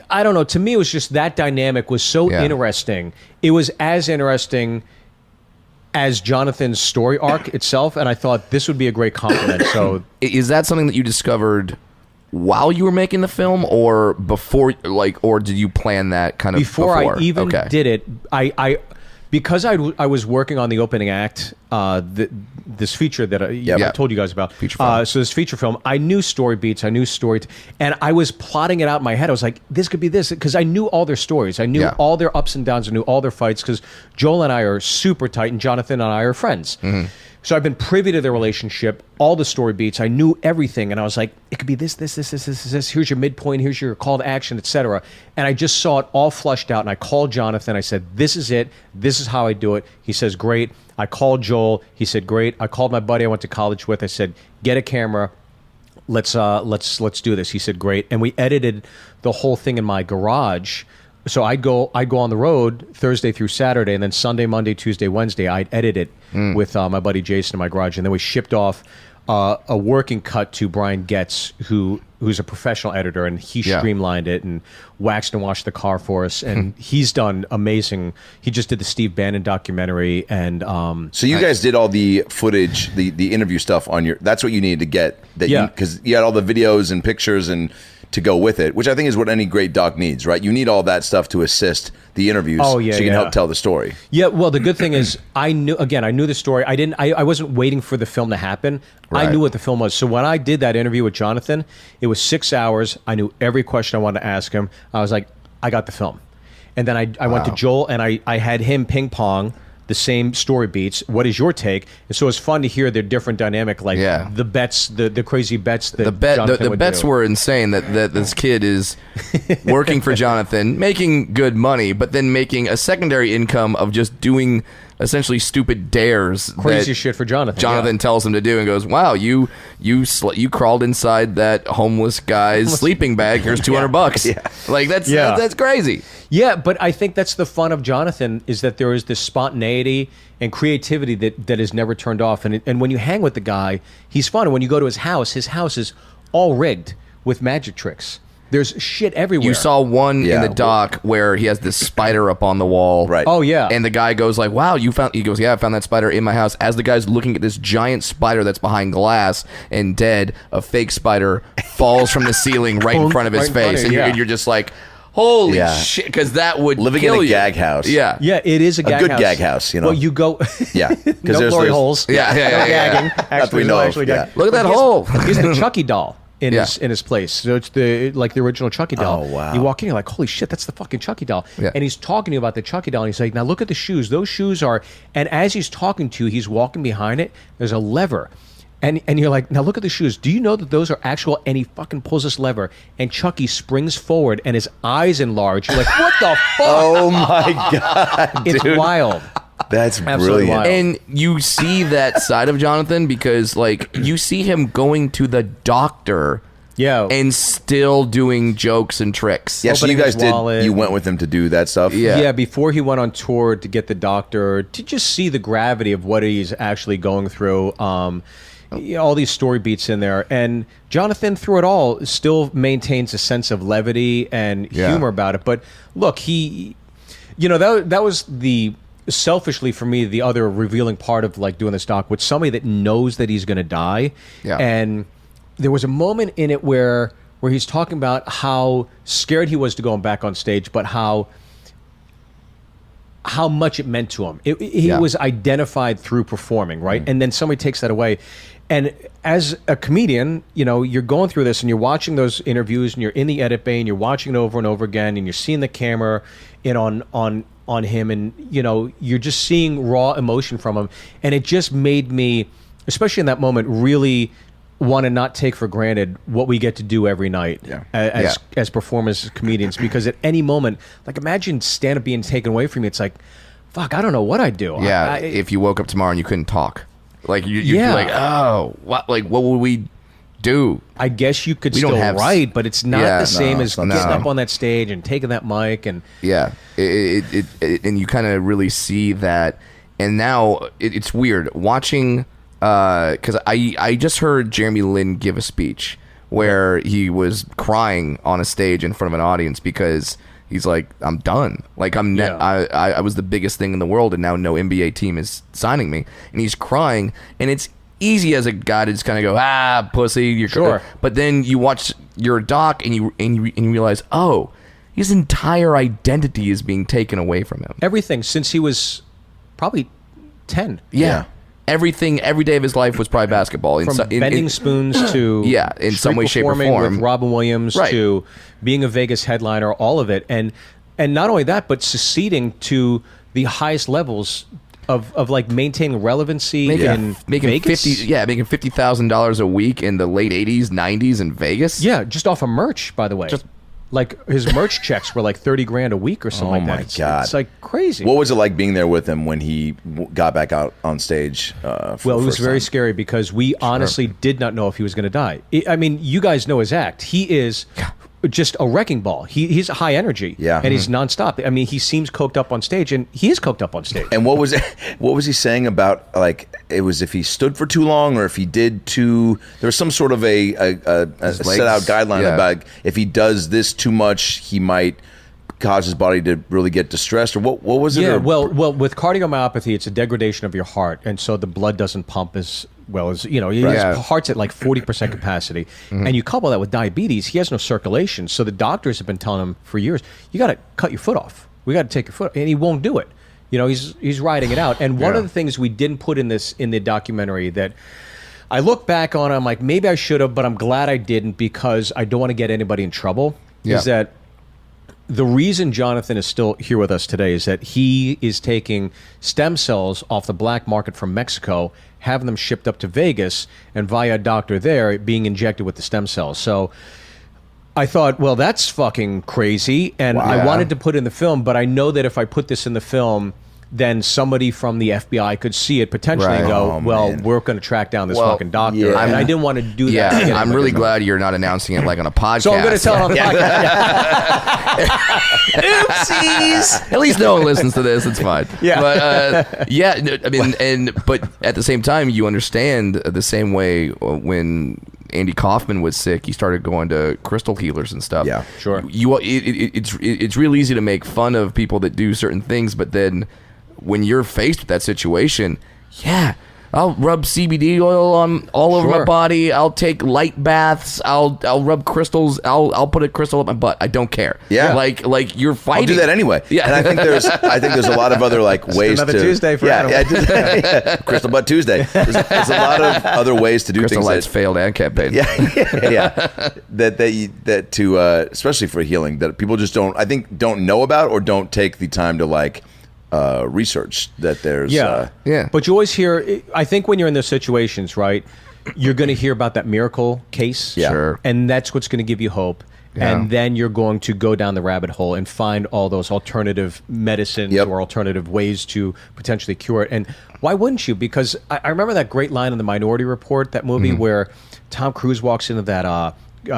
I don't know. To me, it was just that dynamic was so interesting. It was as interesting as Jonathan's story arc itself, and I thought this would be a great compliment. So, is that something that you discovered while you were making the film, or before, like, or did you plan that kind of before I even did it? Because I was working on the opening act, this feature that I told you guys about. So this feature film, I knew story beats, I knew story, and I was plotting it out in my head. I was like, this could be this, because I knew all their stories. I knew all their ups and downs. I knew all their fights, because Joel and I are super tight, and Jonathan and I are friends. So I've been privy to their relationship, all the story beats. I knew everything, and I was like, it could be this. Here's your midpoint. Here's your call to action, etc. And I just saw it all flushed out, and I called Jonathan. I said, this is it. This is how I do it. He says, great. I called Joel. He said, great. I called my buddy I went to college with. I said, get a camera. Let's do this. He said, great. And we edited the whole thing in my garage So I'd go on the road Thursday through Saturday, and then Sunday, Monday, Tuesday, Wednesday, I'd edit it with my buddy Jason in my garage, and then we shipped off a working cut to Brian Getz, who's a professional editor, and he streamlined it and waxed and washed the car for us, and he's done amazing. He just did the Steve Bannon documentary, and so you guys did all the footage, the interview stuff on your. That's what you needed to get that, because you had all the videos and pictures and to go with it, which I think is what any great doc needs, right? You need all that stuff to assist the interviews, so you can help tell the story. Yeah, well, the good thing is I knew the story. I wasn't waiting for the film to happen. Right. I knew what the film was. So when I did that interview with Jonathan, it was 6 hours. I knew every question I wanted to ask him. I was like, I got the film. And then I went to Joel, and I had him ping pong the same story beats. What is your take? And so it's fun to hear their different dynamic, like the bets, the crazy bets that Jonathan would bets do. were insane. That this kid is working for Jonathan, making good money, but then making a secondary income of just doing essentially stupid dares. Crazy shit for Jonathan. Jonathan tells him to do, and goes, "Wow, you crawled inside that homeless guy's sleeping bag. Here's $200." Yeah. Like that's crazy. Yeah, but I think that's the fun of Jonathan, is that there is this spontaneity and creativity that is never turned off. And when you hang with the guy, he's fun. And when you go to his house is all rigged with magic tricks. There's shit everywhere. You saw one in the doc where he has this spider up on the wall. Right. Oh, yeah. And the guy goes like, "Wow, you found..." He goes, "Yeah, I found that spider in my house." As the guy's looking at this giant spider that's behind glass and dead, a fake spider falls from the ceiling right in front of his face. And you're just like, holy shit, because that would living kill in a you. gag house. Yeah, it is a gag good house. gag house, you know. Well, you go. Yeah, no glory holes. Yeah. No gagging. That we know of, yeah. Look at that hole. He's the Chucky doll in his place. So it's the original Chucky doll. Oh, wow. You walk in, you're like, holy shit, that's the fucking Chucky doll. Yeah. And he's talking to you about the Chucky doll, and he's like, now look at the shoes. Those shoes are. And as he's talking to you, he's walking behind it. There's a lever. And you're like, now look at the shoes. Do you know that those are actual? And he fucking pulls this lever, and Chucky springs forward, and his eyes enlarge. You're like, what the fuck? Oh my god, It's dude. wild. That's Absolutely brilliant. wild. And you see that side of Jonathan because, like, you see him going to the doctor Yeah. and still doing jokes and tricks. Yeah, so you opening guys his wallet. you went with him to do that stuff. Yeah. Before he went on tour to get the doctor, to just see the gravity of what he's actually going through. All these story beats in there. And Jonathan, through it all, still maintains a sense of levity and humor about it. But look, that was selfishly for me, the other revealing part of like doing this doc with somebody that knows that he's going to die. Yeah. And there was a moment in it where he's talking about how scared he was to go back on stage, but how much it meant to him. He was identified through performing, right? And then somebody takes that away. And as a comedian, you're going through this and you're watching those interviews and you're in the edit bay and you're watching it over and over again and you're seeing the camera in on him, and you're just seeing raw emotion from him. And it just made me, especially in that moment, really want to not take for granted what we get to do every night as performers, as comedians, because at any moment, like, imagine stand-up being taken away from you. It's like, fuck, I don't know what I'd do. Yeah, if you woke up tomorrow and you couldn't talk, like you'd be like, oh, what would we do? I guess you could We don't still have- write, but it's not the same as it's not getting the same. up on that stage and taking that mic and Yeah, it and you kind of really see that. And now it's weird watching, because I just heard Jeremy Lin give a speech where he was crying on a stage in front of an audience because he's like, I'm done. Like, I was the biggest thing in the world, and now no NBA team is signing me. And he's crying, and it's easy as a guy to just kind of go, pussy. You're Sure. But then you watch your doc and you realize, oh, his entire identity is being taken away from him. everything since he was probably 10. Yeah. Everything, every day of his life was probably basketball. From bending spoons to in some street way, shape, or performing form. with Robin Williams Right. to being a Vegas headliner, all of it, and not only that, but succeeding to the highest levels of like maintaining relevancy in making Vegas. making $50,000 a week in the late '80s, '90s in Vegas. Yeah, just off of merch, by the way. Like his merch checks were like $30,000 a week or something like that. my God. It's like crazy. What was it like being there with him when he got back out on stage? For Well, the it was first very time? scary because we honestly did not know if he was going to die. I mean, you guys know his act. He is just a wrecking ball. He's high energy, Yeah. and he's nonstop. I mean, he seems coked up on stage, and he is coked up on stage. And what was he saying about, like, it was if he stood for too long or if he did too? There was some sort of a set out guideline about if he does this too much, he might cause his body to really get distressed, or what was it? Yeah, well, with cardiomyopathy, it's a degradation of your heart, and so the blood doesn't pump as well as, his heart's at like 40% capacity. And you couple that with diabetes, he has no circulation. So the doctors have been telling him for years, you got to cut your foot off. We got to take your foot, and he won't do it. He's riding it out. And one of the things we didn't put in the documentary that I look back on, I'm like, maybe I should have, but I'm glad I didn't, because I don't want to get anybody in trouble, is that the reason Jonathan is still here with us today is that he is taking stem cells off the black market from Mexico, having them shipped up to Vegas, and via a doctor there being injected with the stem cells. So I thought, well, that's fucking crazy, and I wanted to put in the film, but I know that if I put this in the film, then somebody from the FBI could see it potentially and go, we're going to track down this fucking doctor. And I didn't want to do that. Yeah, I'm really glad you're not announcing it like on a podcast. So I'm going to tell it on the podcast. Oopsies. At least no one listens to this. It's fine. Yeah. But, I mean, but at the same time, you understand the same way when Andy Kaufman was sick, he started going to crystal healers and stuff. Yeah, sure. It's real easy to make fun of people that do certain things, but then when you're faced with that situation, I'll rub CBD oil on all over my body. I'll take light baths. I'll rub crystals. I'll put a crystal up my butt. I don't care. Yeah, like you're fighting. I'll do that anyway. Yeah, and I think there's a lot of other ways another to Tuesday for Adam. Crystal Butt Tuesday. There's a lot of other ways to do Crystal things. Lights failed ad campaign. That to especially for healing, that people just don't know about or don't take the time to research that there's but you always hear, I think when you're in those situations, right, you're going to hear about that miracle case, Sure, and that's what's going to give you hope, and then you're going to go down the rabbit hole and find all those alternative medicines or alternative ways to potentially cure it. And why wouldn't you? Because I remember that great line in the Minority Report, that movie where Tom Cruise walks into that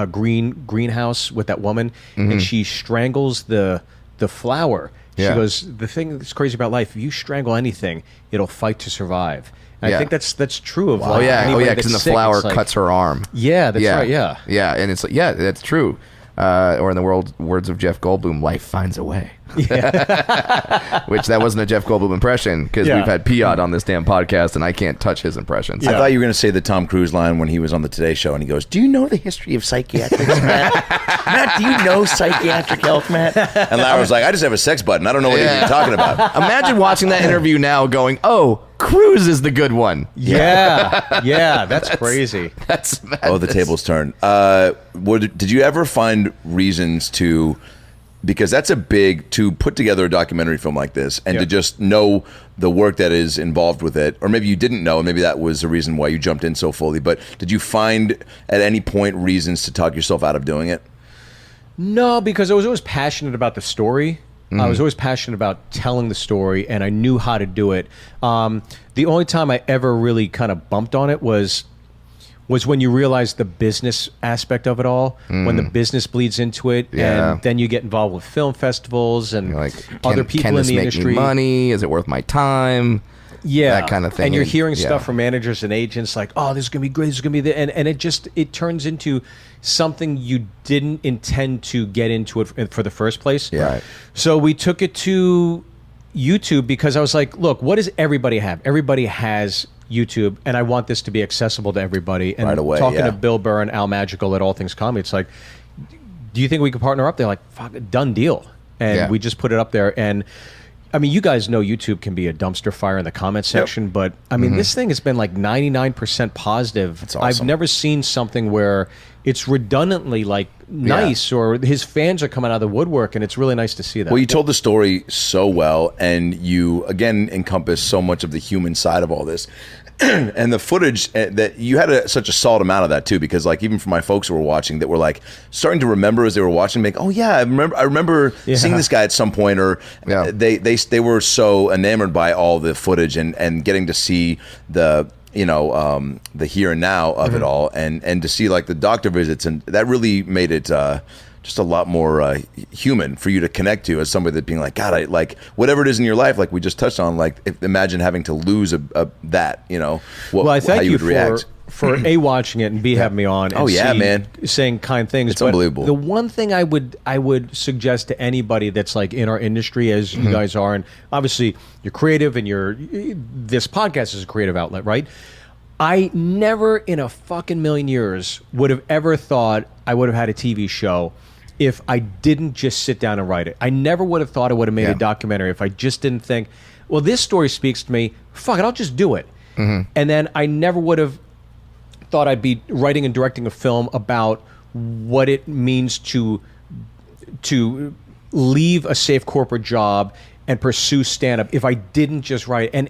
greenhouse with that woman, and she strangles the flower. She goes, the thing that's crazy about life, if you strangle anything, it'll fight to survive. And I think that's true of because the flower cuts her arm. Yeah, that's right, and it's that's true. Or in the words of Jeff Goldblum, life finds a way. Which that wasn't a Jeff Goldblum impression, because we've had Piot on this damn podcast and I can't touch his impressions. I thought you were going to say the Tom Cruise line when he was on the Today Show and he goes, "Do you know the history of psychiatrics, Matt? Matt, do you know psychiatric health, Matt?" And Lara was like, "I just have a sex button. I don't know what you're talking about." Imagine watching that interview now going, "Oh, Cruise is the good one." That's crazy. That's Oh, the tables turn. Did you ever find reasons to, because that's a big, to put together a documentary film like this and to just know the work that is involved with it, or maybe you didn't know, and maybe that was the reason why you jumped in so fully, but did you find at any point reasons to talk yourself out of doing it? No, because I was always passionate about the story. I was always passionate about telling the story, and I knew how to do it. The only time I ever really kind of bumped on it was when you realize the business aspect of it all, when the business bleeds into it, and then you get involved with film festivals and other people in the industry. Make me money? Is it worth my time? Yeah, that kind of thing. And you're hearing stuff from managers and agents like, "Oh, this is gonna be great. This is gonna be the," and it turns into something you didn't intend to get into it for the first place. Yeah. Right. So we took it to YouTube because I was like, "Look, what does everybody have? Everybody has YouTube, and I want this to be accessible to everybody." And right away, talking to Bill Byrne, Al Magical at All Things Comedy, it's like, "Do you think we could partner up?" They're like, "Fuck, done deal." And we just put it up there. And I mean, you guys know YouTube can be a dumpster fire in the comment section, but I mean, this thing has been like 99% positive. That's awesome. I've never seen something where it's redundantly nice, or his fans are coming out of the woodwork, and it's really nice to see that. Well, you told the story so well, and you again encompass so much of the human side of all this. And the footage that you had such a solid amount of that too, because even for my folks who were watching, that were starting to remember as they were watching, "Oh yeah, I remember seeing this guy at some point," or they were so enamored by all the footage and getting to see the the here and now of it all, and to see the doctor visits, and that really made it just a lot more human for you to connect to as somebody that being like, God, I like whatever it is in your life, like we just touched on, like imagine having to lose that, you know, Well, I thank how you you would react. for A, watching it, and B, having me on. And Oh, yeah, C, man. saying kind things. It's But unbelievable. The one thing I would suggest to anybody that's like in our industry, as you guys are, and obviously you're creative, and this podcast is a creative outlet, right? I never in a fucking million years would have ever thought I would have had a TV show if I didn't just sit down and write it. I never would have thought I would have made a documentary if I just didn't think, well, this story speaks to me. Fuck it, I'll just do it. And then I never would have thought I'd be writing and directing a film about what it means to leave a safe corporate job and pursue stand-up if I didn't just write. And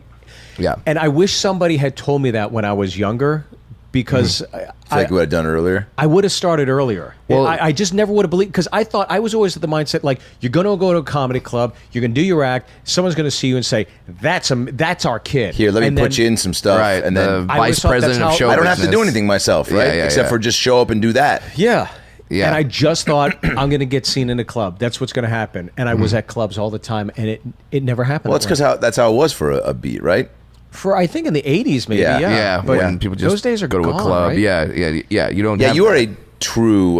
I wish somebody had told me that when I was younger, because I feel like we would have done it earlier. I would have started earlier. Well, I just never would have believed, because I thought, I was always at the mindset, like, you're going to go to a comedy club, you're going to do your act, someone's going to see you and say, that's our kid. Here, let me put you in some stuff, Right, and the then I always vice thought that's president of how- show I don't have to do business. anything myself, right? Yeah, Except for just show up and do that. Yeah. Yeah. And I just thought, I'm going to get seen in a club. That's what's going to happen. And I was at clubs all the time, and it never happened. Well, it's because that's how it was for a beat, right? For, I think, in the 80s, maybe, Yeah. yeah. Yeah, But when people just those days are go to gone, a club. right? Yeah. You don't. Yeah, have you are that. a true,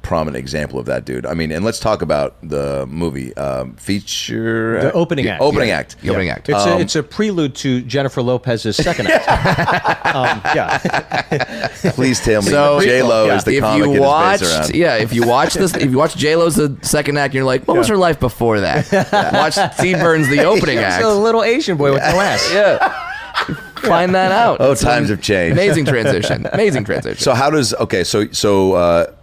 prominent example of that, dude. I mean, and let's talk about the movie feature. The opening act. Opening Yeah. act. The opening act. It's a prelude to Jennifer Lopez's second act. Please tell me So, J Lo is the if comic you it is based watched, around. if you watch this, if you watch J Lo's the second act, you're like, what was her life before that? Watch Steve Byrne's the opening act. It's a little Asian boy with no ass. Yeah, find that out. Oh, times have changed. Amazing transition. Amazing transition. So how does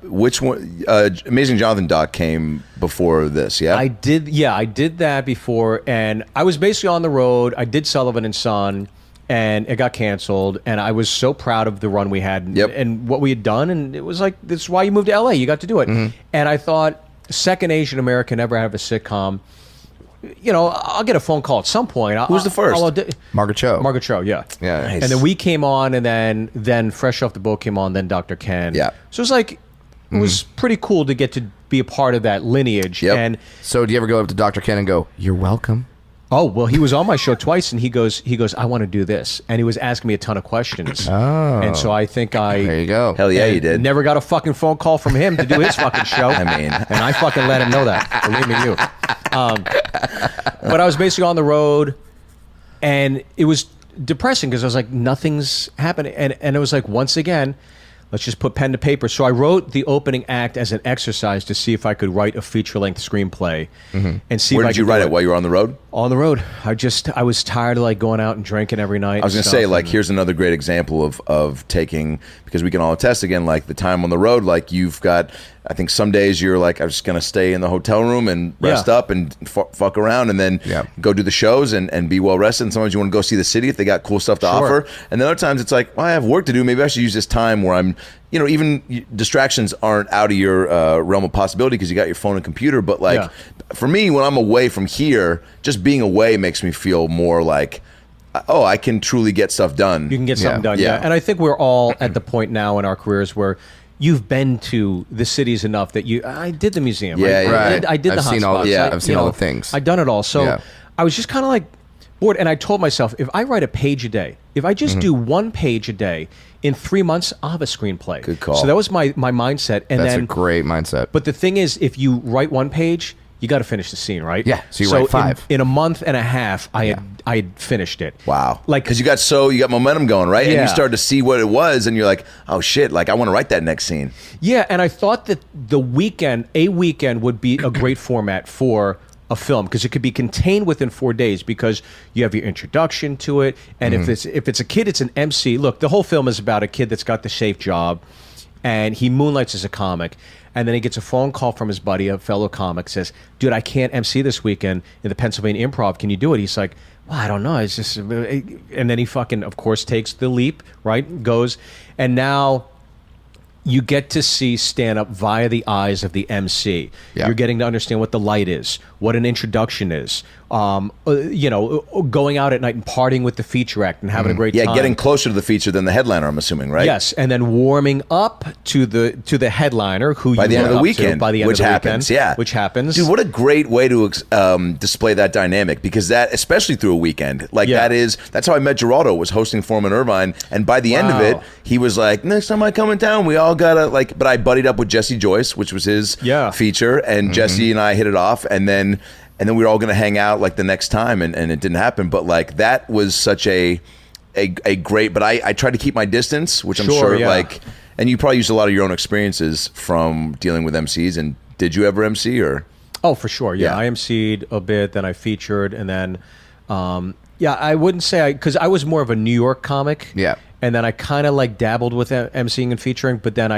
which one? Amazing Jonathan doc came before this, yeah? I did that before, and I was basically on the road. I did Sullivan and Son, and it got canceled, and I was so proud of the run we had and what we had done, and it was like, this is why you moved to LA, you got to do it. And I thought, second Asian American ever have a sitcom, I'll get a phone call at some point. Who's the first? Margaret Cho. Margaret Cho, yeah. Yeah. Nice. And then we came on, and then Fresh Off the Boat came on, then Dr. Ken. Yeah. So it was like, it was pretty cool to get to be a part of that lineage. Yep. And So do you ever go up to Dr. Ken and go, "You're welcome"? oh, well, he was on my show twice, and he goes, I want to do this. And he was asking me a ton of questions. Oh. And so I think There you go. Hell yeah, you did. never got a fucking phone call from him to do his fucking show. I mean. And I fucking let him know that. Believe me, you. But I was basically on the road, and it was depressing because I was like, nothing's happening. And it was like, once again, let's just put pen to paper. So I wrote the opening act as an exercise to see if I could write a feature-length screenplay and see Where if I did you could write do it? While you were on the road? On the road. I was tired of like going out and drinking every night. I was going to say, like, here's another great example of taking, because we can all attest again, like the time on the road, like you've got, I think some days you're like, I'm just going to stay in the hotel room and rest up and fuck around and then go do the shows and be well rested. And sometimes you want to go see the city if they got cool stuff to offer. And then other times it's like, well, I have work to do. Maybe I should use this time where I'm, even distractions aren't out of your realm of possibility because you got your phone and computer. But like, for me, when I'm away from here, just being away makes me feel more like, oh, I can truly get stuff done. You can get something done, yeah. And I think we're all at the point now in our careers where you've been to the cities enough that I did the museum. Right. I did the I've hot seen all. spots. Yeah, I've seen all the things. I've done it all. So I was just kind of like bored, and I told myself, if I write a page a day, if I just do one page a day, in 3 months, I'll have a screenplay. Good call. So that was my mindset. And That's then, a great mindset. But the thing is, if you write one page, you got to finish the scene, right? Yeah, so you write 5. In a month and a half, I had finished it. Wow. Like, because you got momentum going, right? And Yeah. you started to see what it was, and you're like, oh shit, like I want to write that next scene. Yeah, and I thought that a weekend would be a great format for a film because it could be contained within 4 days because you have your introduction to it, and if it's a kid, it's an MC. Look, the whole film is about a kid that's got the safe job, and he moonlights as a comic, and then he gets a phone call from his buddy, a fellow comic, says, "Dude, I can't MC this weekend in the Pennsylvania Improv. Can you do it?" He's like, well, I don't know. It's just, and then he fucking, of course, takes the leap, right? Goes, and now you get to see stand-up via the eyes of the MC. Yeah. You're getting to understand what the light is, what an introduction is, going out at night and partying with the feature act and having a great time. Yeah, getting closer to the feature than the headliner, I'm assuming, right? Yes, and then warming up to the headliner, who By you the end of the warm up to weekend, by the end which of the happens, weekend, yeah. which happens. Dude, what a great way to display that dynamic, because that, especially through a weekend, like Yeah. that's how I met Geraldo, was hosting Foreman Irvine, and by the end of it, Wow. he was like, next time I come in town, we all gotta like, but I buddied up with Jesse Joyce, which was his feature, and Jesse and I hit it off, and then we were all gonna hang out like the next time, and it didn't happen, but like that was such a great, but I tried to keep my distance, which I'm sure yeah. like, and you probably used a lot of your own experiences from dealing with MCs, and did you ever MC or? Oh, for sure. Yeah. Yeah. I emceed a bit, then I featured, and then, I wouldn't say because I was more of a New York comic. Yeah. And then I kind of like dabbled with emceeing and featuring, but then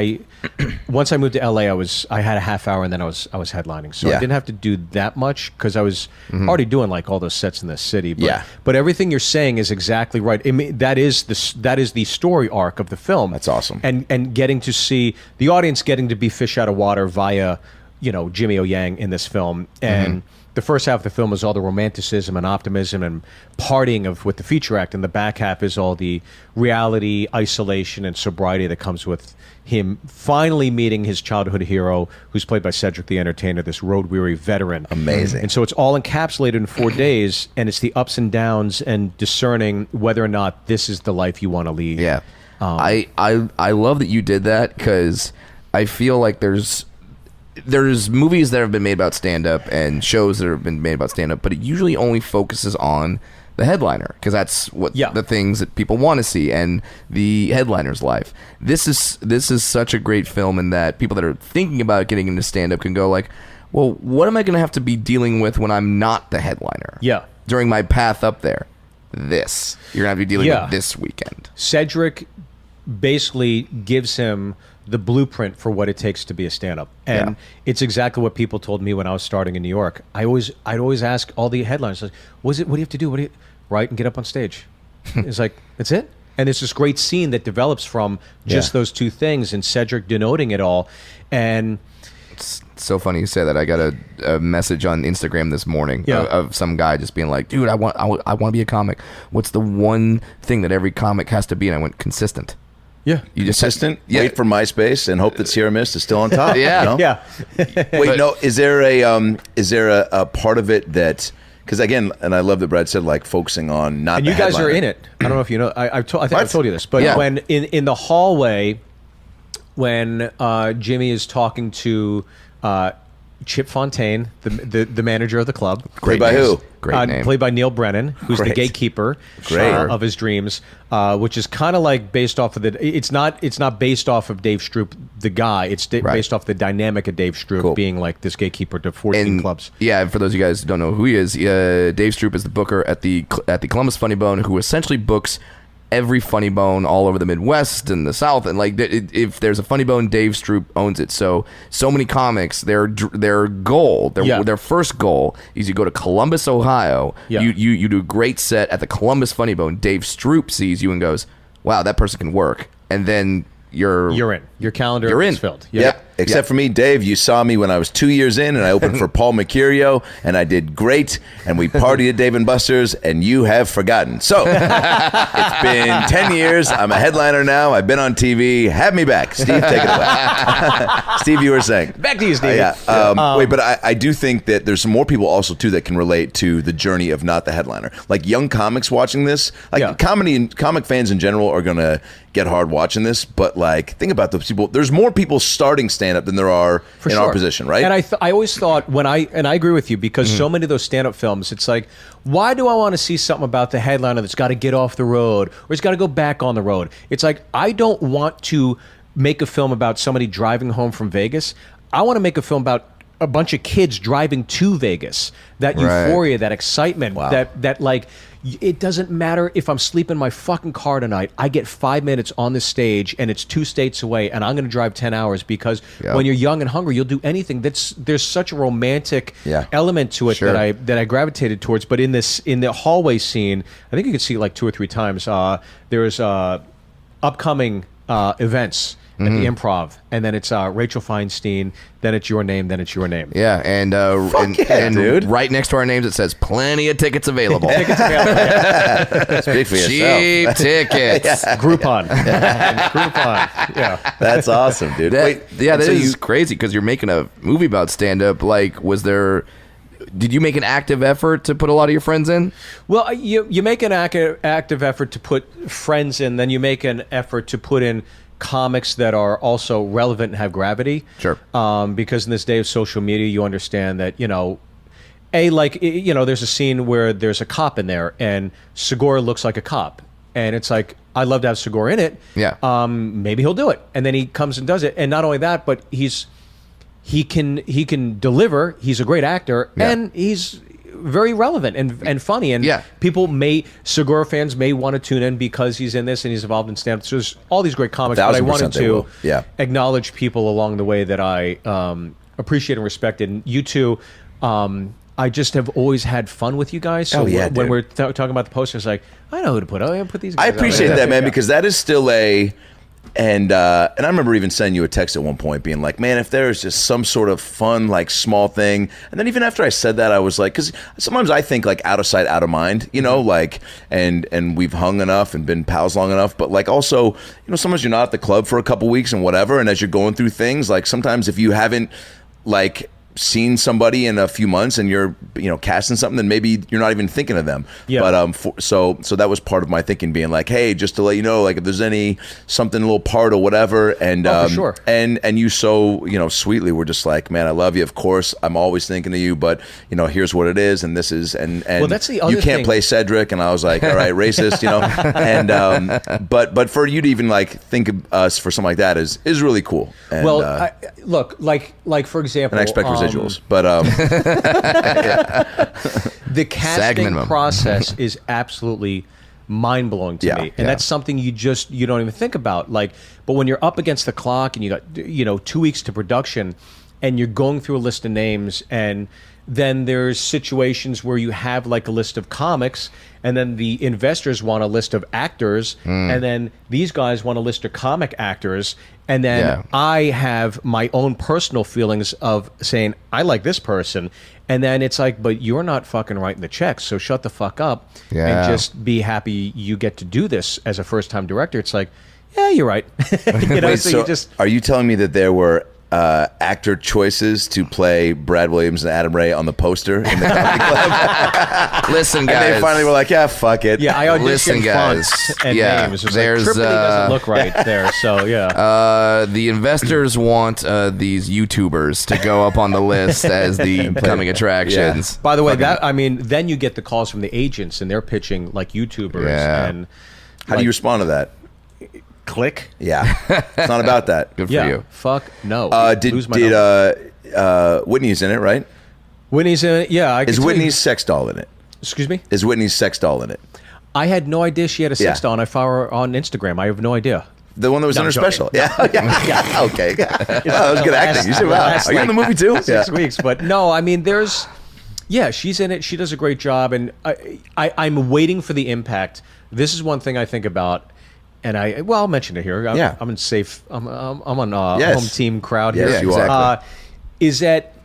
once I moved to LA, I had a half hour, and then I was headlining, so I Yeah. didn't have to do that much because I was already doing like all those sets in the city. But, Yeah. But everything you're saying is exactly right. I mean, that is the story arc of the film. That's awesome. And getting to see the audience getting to be fish out of water via, Jimmy O Yang in this film. And the first half of the film is all the romanticism and optimism and partying with the feature act, and the back half is all the reality, isolation, and sobriety that comes with him finally meeting his childhood hero, who's played by Cedric the Entertainer, this road-weary veteran. Amazing. And so it's all encapsulated in 4 days, and it's the ups and downs and discerning whether or not this is the life you want to lead. Yeah. I love that you did that, because I feel like there's movies that have been made about stand-up and shows that have been made about stand-up, but it usually only focuses on the headliner, because that's what the things that people want to see, and the headliner's life. This is such a great film in that people that are thinking about getting into stand-up can go like, well, what am I going to have to be dealing with when I'm not the headliner? Yeah. During my path up there. You're going to have to be dealing with this weekend. Cedric basically gives him the blueprint for what it takes to be a stand-up, and it's exactly what people told me when I was starting in New York. I'd always ask all the headliners, like, what do you have to do? Write and get up on stage. It's like, that's it. And it's this great scene that develops from just those two things, and Cedric denoting it all. And it's so funny you say that. I got a message on Instagram this morning of some guy just being like, dude, I want to be a comic. What's the one thing that every comic has to be? And I went, consistent. Yeah. You consistent. Wait for MySpace and hope that Sierra Mist is still on top. Yeah. Yeah. Wait, no. Is there a part of it that? Because again, and I love that Brad said like focusing on not. And the you guys headliner. are in it. I don't know if you know. I think I've told you this, but Yeah. when in the hallway, when Jimmy is talking to Chip Fontaine, the manager of the club, Played by who? Great name. played by Neil Brennan, who's the Great. gatekeeper Great. of his dreams, which is kind of like based off of it's not based off of Dave Stroop, the guy. It's based off the dynamic of Dave Stroop Cool. being like this gatekeeper to 14 clubs. Yeah, for those of you guys who don't know who he is, Dave Stroop is the booker at the Columbus Funny Bone, who essentially books every funny bone all over the Midwest and the South, and like if there's a funny bone, Dave Stroop owns it. So many comics, their goal, their first goal is you go to Columbus, Ohio. Yeah. You do a great set at the Columbus Funny Bone. Dave Stroop sees you and goes, "Wow, that person can work," and then you're in. Your calendar You're in. is filled. Yep. Except for me, Dave, you saw me when I was 2 years in, and I opened for Paul Mercurio, and I did great, and we partied at Dave & Buster's, and you have forgotten. So, it's been 10 years. I'm a headliner now. I've been on TV. Have me back. Steve, take it away. Steve, you were saying. Back to you, Steve. Wait, but I do think that there's some more people also, too, that can relate to the journey of not the headliner. Like young comics watching this, like comedy and comic fans in general are going to get hard watching this, but like think about those people. There's more people starting stand-up than there are in our position, right? And I always thought I agree with you, because so many of those stand-up films, it's like, why do I want to see something about the headliner that's got to get off the road or he's got to go back on the road? It's like, I don't want to make a film about somebody driving home from Vegas. I want to make a film about a bunch of kids driving to Vegas. That euphoria, that excitement, that like, it doesn't matter if I'm sleeping in my fucking car tonight. I get 5 minutes on the stage and it's 2 states away, and I'm going to drive 10 hours because when you're young and hungry, you'll do anything. There's such a romantic element to it that I gravitated towards. But in the hallway scene, I think you can see it like 2 or 3 times. There's upcoming events. at the Improv, and then it's Rachel Feinstein, then it's your name, then it's your name. Yeah, and dude. right next to our names it says plenty of tickets available. Tickets available. Speak for yourself. Cheap tickets. Groupon. Groupon. Yeah. That's awesome, dude. That so is crazy because you're making a movie about stand-up. Like, did you make an active effort to put a lot of your friends in? Well, you make an active effort to put friends in, then you make an effort to put in comics that are also relevant and have gravity. Sure. Because in this day of social media, you understand that, there's a scene where there's a cop in there and Segura looks like a cop. And it's like, I'd love to have Segura in it. Yeah. Maybe he'll do it. And then he comes and does it. And not only that, but he can deliver. He's a great actor, and he's very relevant and funny. And Segura fans may want to tune in because he's in this and he's involved in stand-up. So there's all these great comics, but I wanted to acknowledge people along the way that I appreciate and respect. And you two, I just have always had fun with you guys. So when we're talking about the posters, like, I know who to put. I'm gonna put these guys. I appreciate that, man, because that is still and I remember even sending you a text at one point being like, man, if there's just some sort of fun, like, small thing. And then even after I said that, I was like, because sometimes I think, like, out of sight, out of mind, like, and we've hung enough and been pals long enough. But, like, also, sometimes you're not at the club for a couple weeks and whatever. And as you're going through things, like, sometimes if you haven't, like, seen somebody in a few months and you're casting something, then maybe you're not even thinking of them. But so that was part of my thinking, being like, hey, just to let you know, like, if there's something, a little part or whatever. And for sure. And you so sweetly were just like, man, I love you, of course, I'm always thinking of you, but here's what it is, and this is, and well, that's the other you can't thing. play Cedric. And I was like, all right, racist, and but for you to even, like, think of us for something like that is really cool. And, look, like for example, and I expect residuals, but the casting process is absolutely mind-blowing to me, and that's something you don't even think about. Like, but when you're up against the clock and you got 2 weeks to production, and you're going through a list of names, and then there's situations where you have, like, a list of comics, and then the investors want a list of actors, and then these guys want a list of comic actors, and then I have my own personal feelings of saying, I like this person, and then it's like, but you're not fucking writing the checks, so shut the fuck up and just be happy you get to do this as a first-time director. It's like, yeah, you're right. Are you telling me that there were actor choices to play Brad Williams and Adam Ray on the poster in the comedy club? Listen, guys. And they finally were like, yeah, fuck it. Yeah, I auditioned fonts and names. It was like, Tripoli doesn't look right there, so yeah. The investors want these YouTubers to go up on the list as the coming attractions. Yeah. By the way, then you get the calls from the agents, and they're pitching, like, YouTubers. Yeah. And how do you respond to that? Click. Yeah, it's not about that. Good for you. Fuck no. Whitney's in it, right? Whitney's in it. Yeah. Is Whitney's sex doll in it? Excuse me? Is Whitney's sex doll in it? I had no idea she had a sex doll, and I follow her on Instagram. I have no idea. The one that was in her special. Yeah. Okay. Wow, that was good acting. You said, wow. Are you in the movie too? 6 weeks. But no, she's in it. She does a great job, and I'm waiting for the impact. This is one thing I think about. And I'll mention it here. I'm in safe. I'm on home team crowd here. Yes, you are. Is that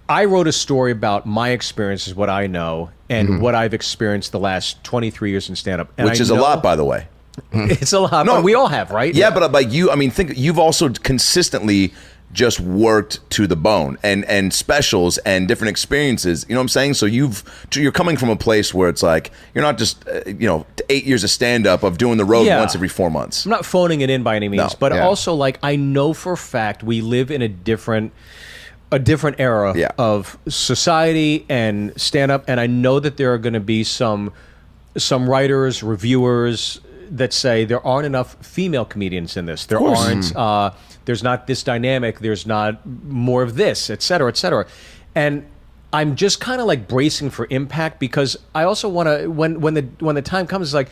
I wrote a story about my experiences, what I know, and what I've experienced the last 23 years in stand-up. Which is a lot, by the way. It's a lot. No, we all have, right? Yeah, but like you, think you've also consistently just worked to the bone and specials and different experiences, you know what I'm saying? So you're coming from a place where it's like you're not just 8 years of stand-up of doing the road once every 4 months. I'm not phoning it in by any means, but also, like, I know for a fact we live in a different era of society and stand-up, and I know that there are going to be some writers, reviewers that say there aren't enough female comedians in this. There aren't. There's not this dynamic. There's not more of this, et cetera, et cetera. And I'm just kind of like bracing for impact, because I also want to, when the time comes, it's like,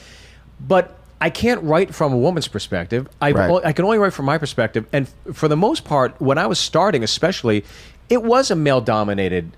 but I can't write from a woman's perspective. I can only write from my perspective. And for the most part, when I was starting, especially, it was a male-dominated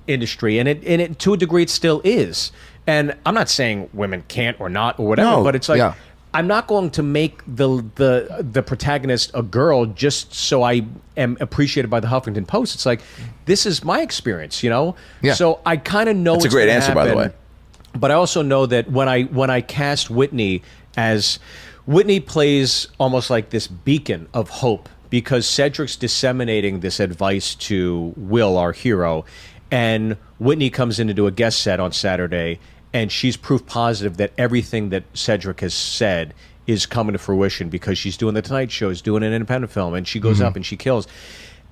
industry, and it to a degree it still is. And I'm not saying women can't or not or whatever, but it's like I'm not going to make the protagonist a girl just so I am appreciated by the Huffington Post. It's like, this is my experience, you know? Yeah. So I kind of know That's a it's great gonna answer, by the happen, way. But I also know that when I cast Whitney as... Whitney plays almost like this beacon of hope because Cedric's disseminating this advice to Will, our hero, and Whitney comes in to do a guest set on Saturday, and she's proof positive that everything that Cedric has said is coming to fruition because she's doing the Tonight Show, is doing an independent film, and she goes up and she kills.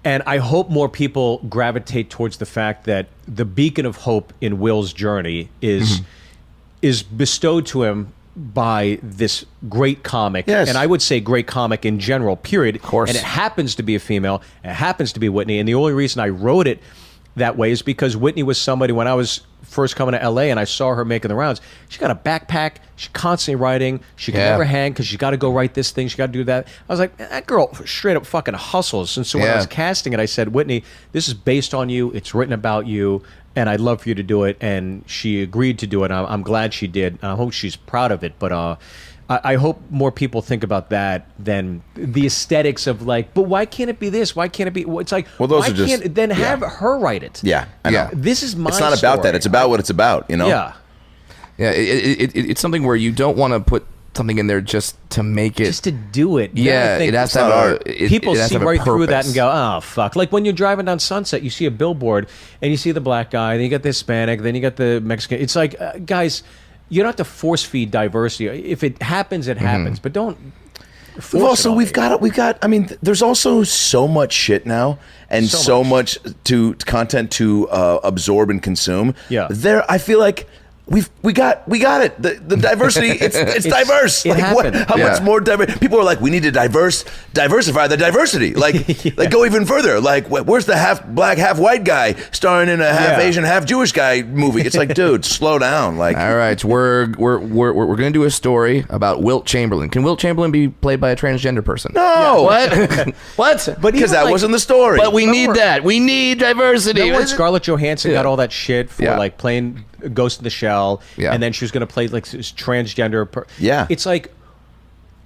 And I hope more people gravitate towards the fact that the beacon of hope in Will's journey is bestowed to him by this great comic. Yes. And I would say great comic in general, period. Of course. And it happens to be a female. It happens to be Whitney. And the only reason I wrote it that way is because Whitney was somebody, when I was first coming to LA and I saw her making the rounds, she got a backpack, she's constantly writing, she can never hang because she got to go write this thing, she got to do that. I was like, that girl straight up fucking hustles. And so when I was casting it, I said, Whitney, this is based on you, it's written about you, and I'd love for you to do it. And she agreed to do it. I'm glad she did. I hope she's proud of it. But I hope more people think about that than the aesthetics of like, but why can't it be this? Why can't it be? It's like, Well, those why are just- can't then have her write it? Yeah, I know. Yeah. This is my It's not about that. story. It's about what it's about, you know? Yeah. Yeah, it's something where you don't want to put something in there just to make it. Just to do it. Then yeah, I think it has to not have art. people it has see to have a right through that purpose. and go, oh, fuck. Like when you're driving down Sunset, you see a billboard and you see the black guy, then you got the Hispanic, then you got the Mexican. It's like, guys, you don't have to force feed diversity. If it happens, it happens. But don't force it on We've me. got I mean, there's also so much shit now and So so much to content to absorb and consume. Yeah. I feel like we got it. The diversity, it's diverse. it Like happened. how much more diverse? People are like, we need to diversify the diversity. Like like go even further. Like where's the half black, half white guy starring in a half Yeah. Asian, half Jewish guy movie? It's like, dude, slow down. Like All right, we're gonna do a story about Wilt Chamberlain. Can Wilt Chamberlain be played by a transgender person? no, What? What? But because even that like- wasn't the story. But we need that. We need diversity. Remember when Scarlett Johansson got Yeah. all that shit for Yeah. like playing Ghost in the Shell, Yeah. and then she was going to play like this transgender. Yeah. It's like,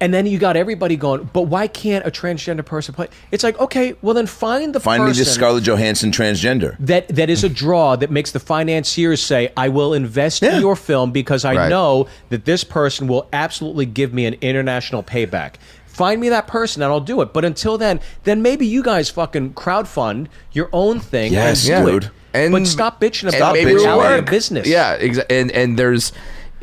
and then you got everybody going, but why can't a transgender person play? It's like, okay, well then find me person this Scarlett Johansson transgender. that is a draw that makes the financiers say, I will invest in your film because I Right. know that this person will absolutely give me an international payback. Find me that person and I'll do it. But until then maybe you guys fucking crowdfund your own thing. Yes, and do it. dude. But stop bitching and about maybe the it'll reality of work. business. Yeah, and there's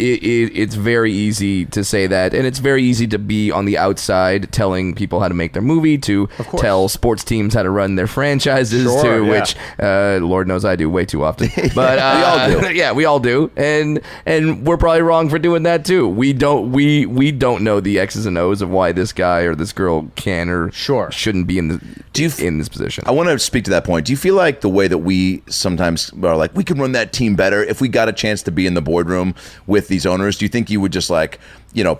it's very easy to say that, and it's very easy to be on the outside telling people how to make their movie, to course. tell sports teams how to run their franchises, Sure, to yeah. which Lord knows I do way too often. But We all do. Yeah, we all do, and we're probably wrong for doing that too. We don't know the X's and O's of why this guy or this girl can or Sure. shouldn't be in this position. I want to speak to that point. Do you feel like the way that we sometimes are like, we can run that team better if we got a chance to be in the boardroom with these owners? Do you think you would just like,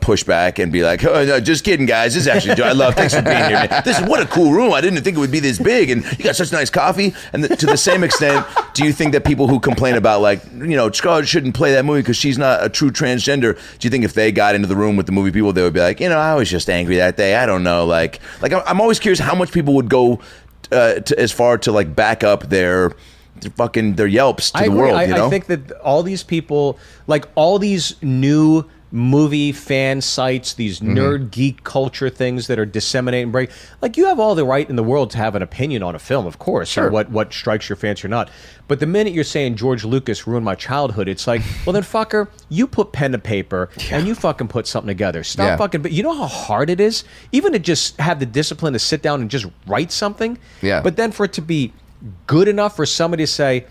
push back and be like, oh, no, just kidding, guys. This is actually, I love, thanks for being here, man. What a cool room. I didn't think it would be this big. And you got such nice coffee. And to the same extent, do you think that people who complain about like, Scarlett shouldn't play that movie because she's not a true transgender, do you think if they got into the room with the movie people, they would be like, I was just angry that day. I don't know. Like I'm always curious how much people would go as far to like back up their yelps to I the agree. world. I think that all these people, like all these new movie fan sites, these nerd geek culture things that are disseminating break, like you have all the right in the world to have an opinion on a film, of course, Sure. or what strikes your fancy or not. But the minute you're saying George Lucas ruined my childhood, it's like, well then fucker, you put pen to paper and you fucking put something together. Stop Yeah. fucking, but you know how hard it is even to just have the discipline to sit down and just write something? Yeah. But then for it to be good enough for somebody to say,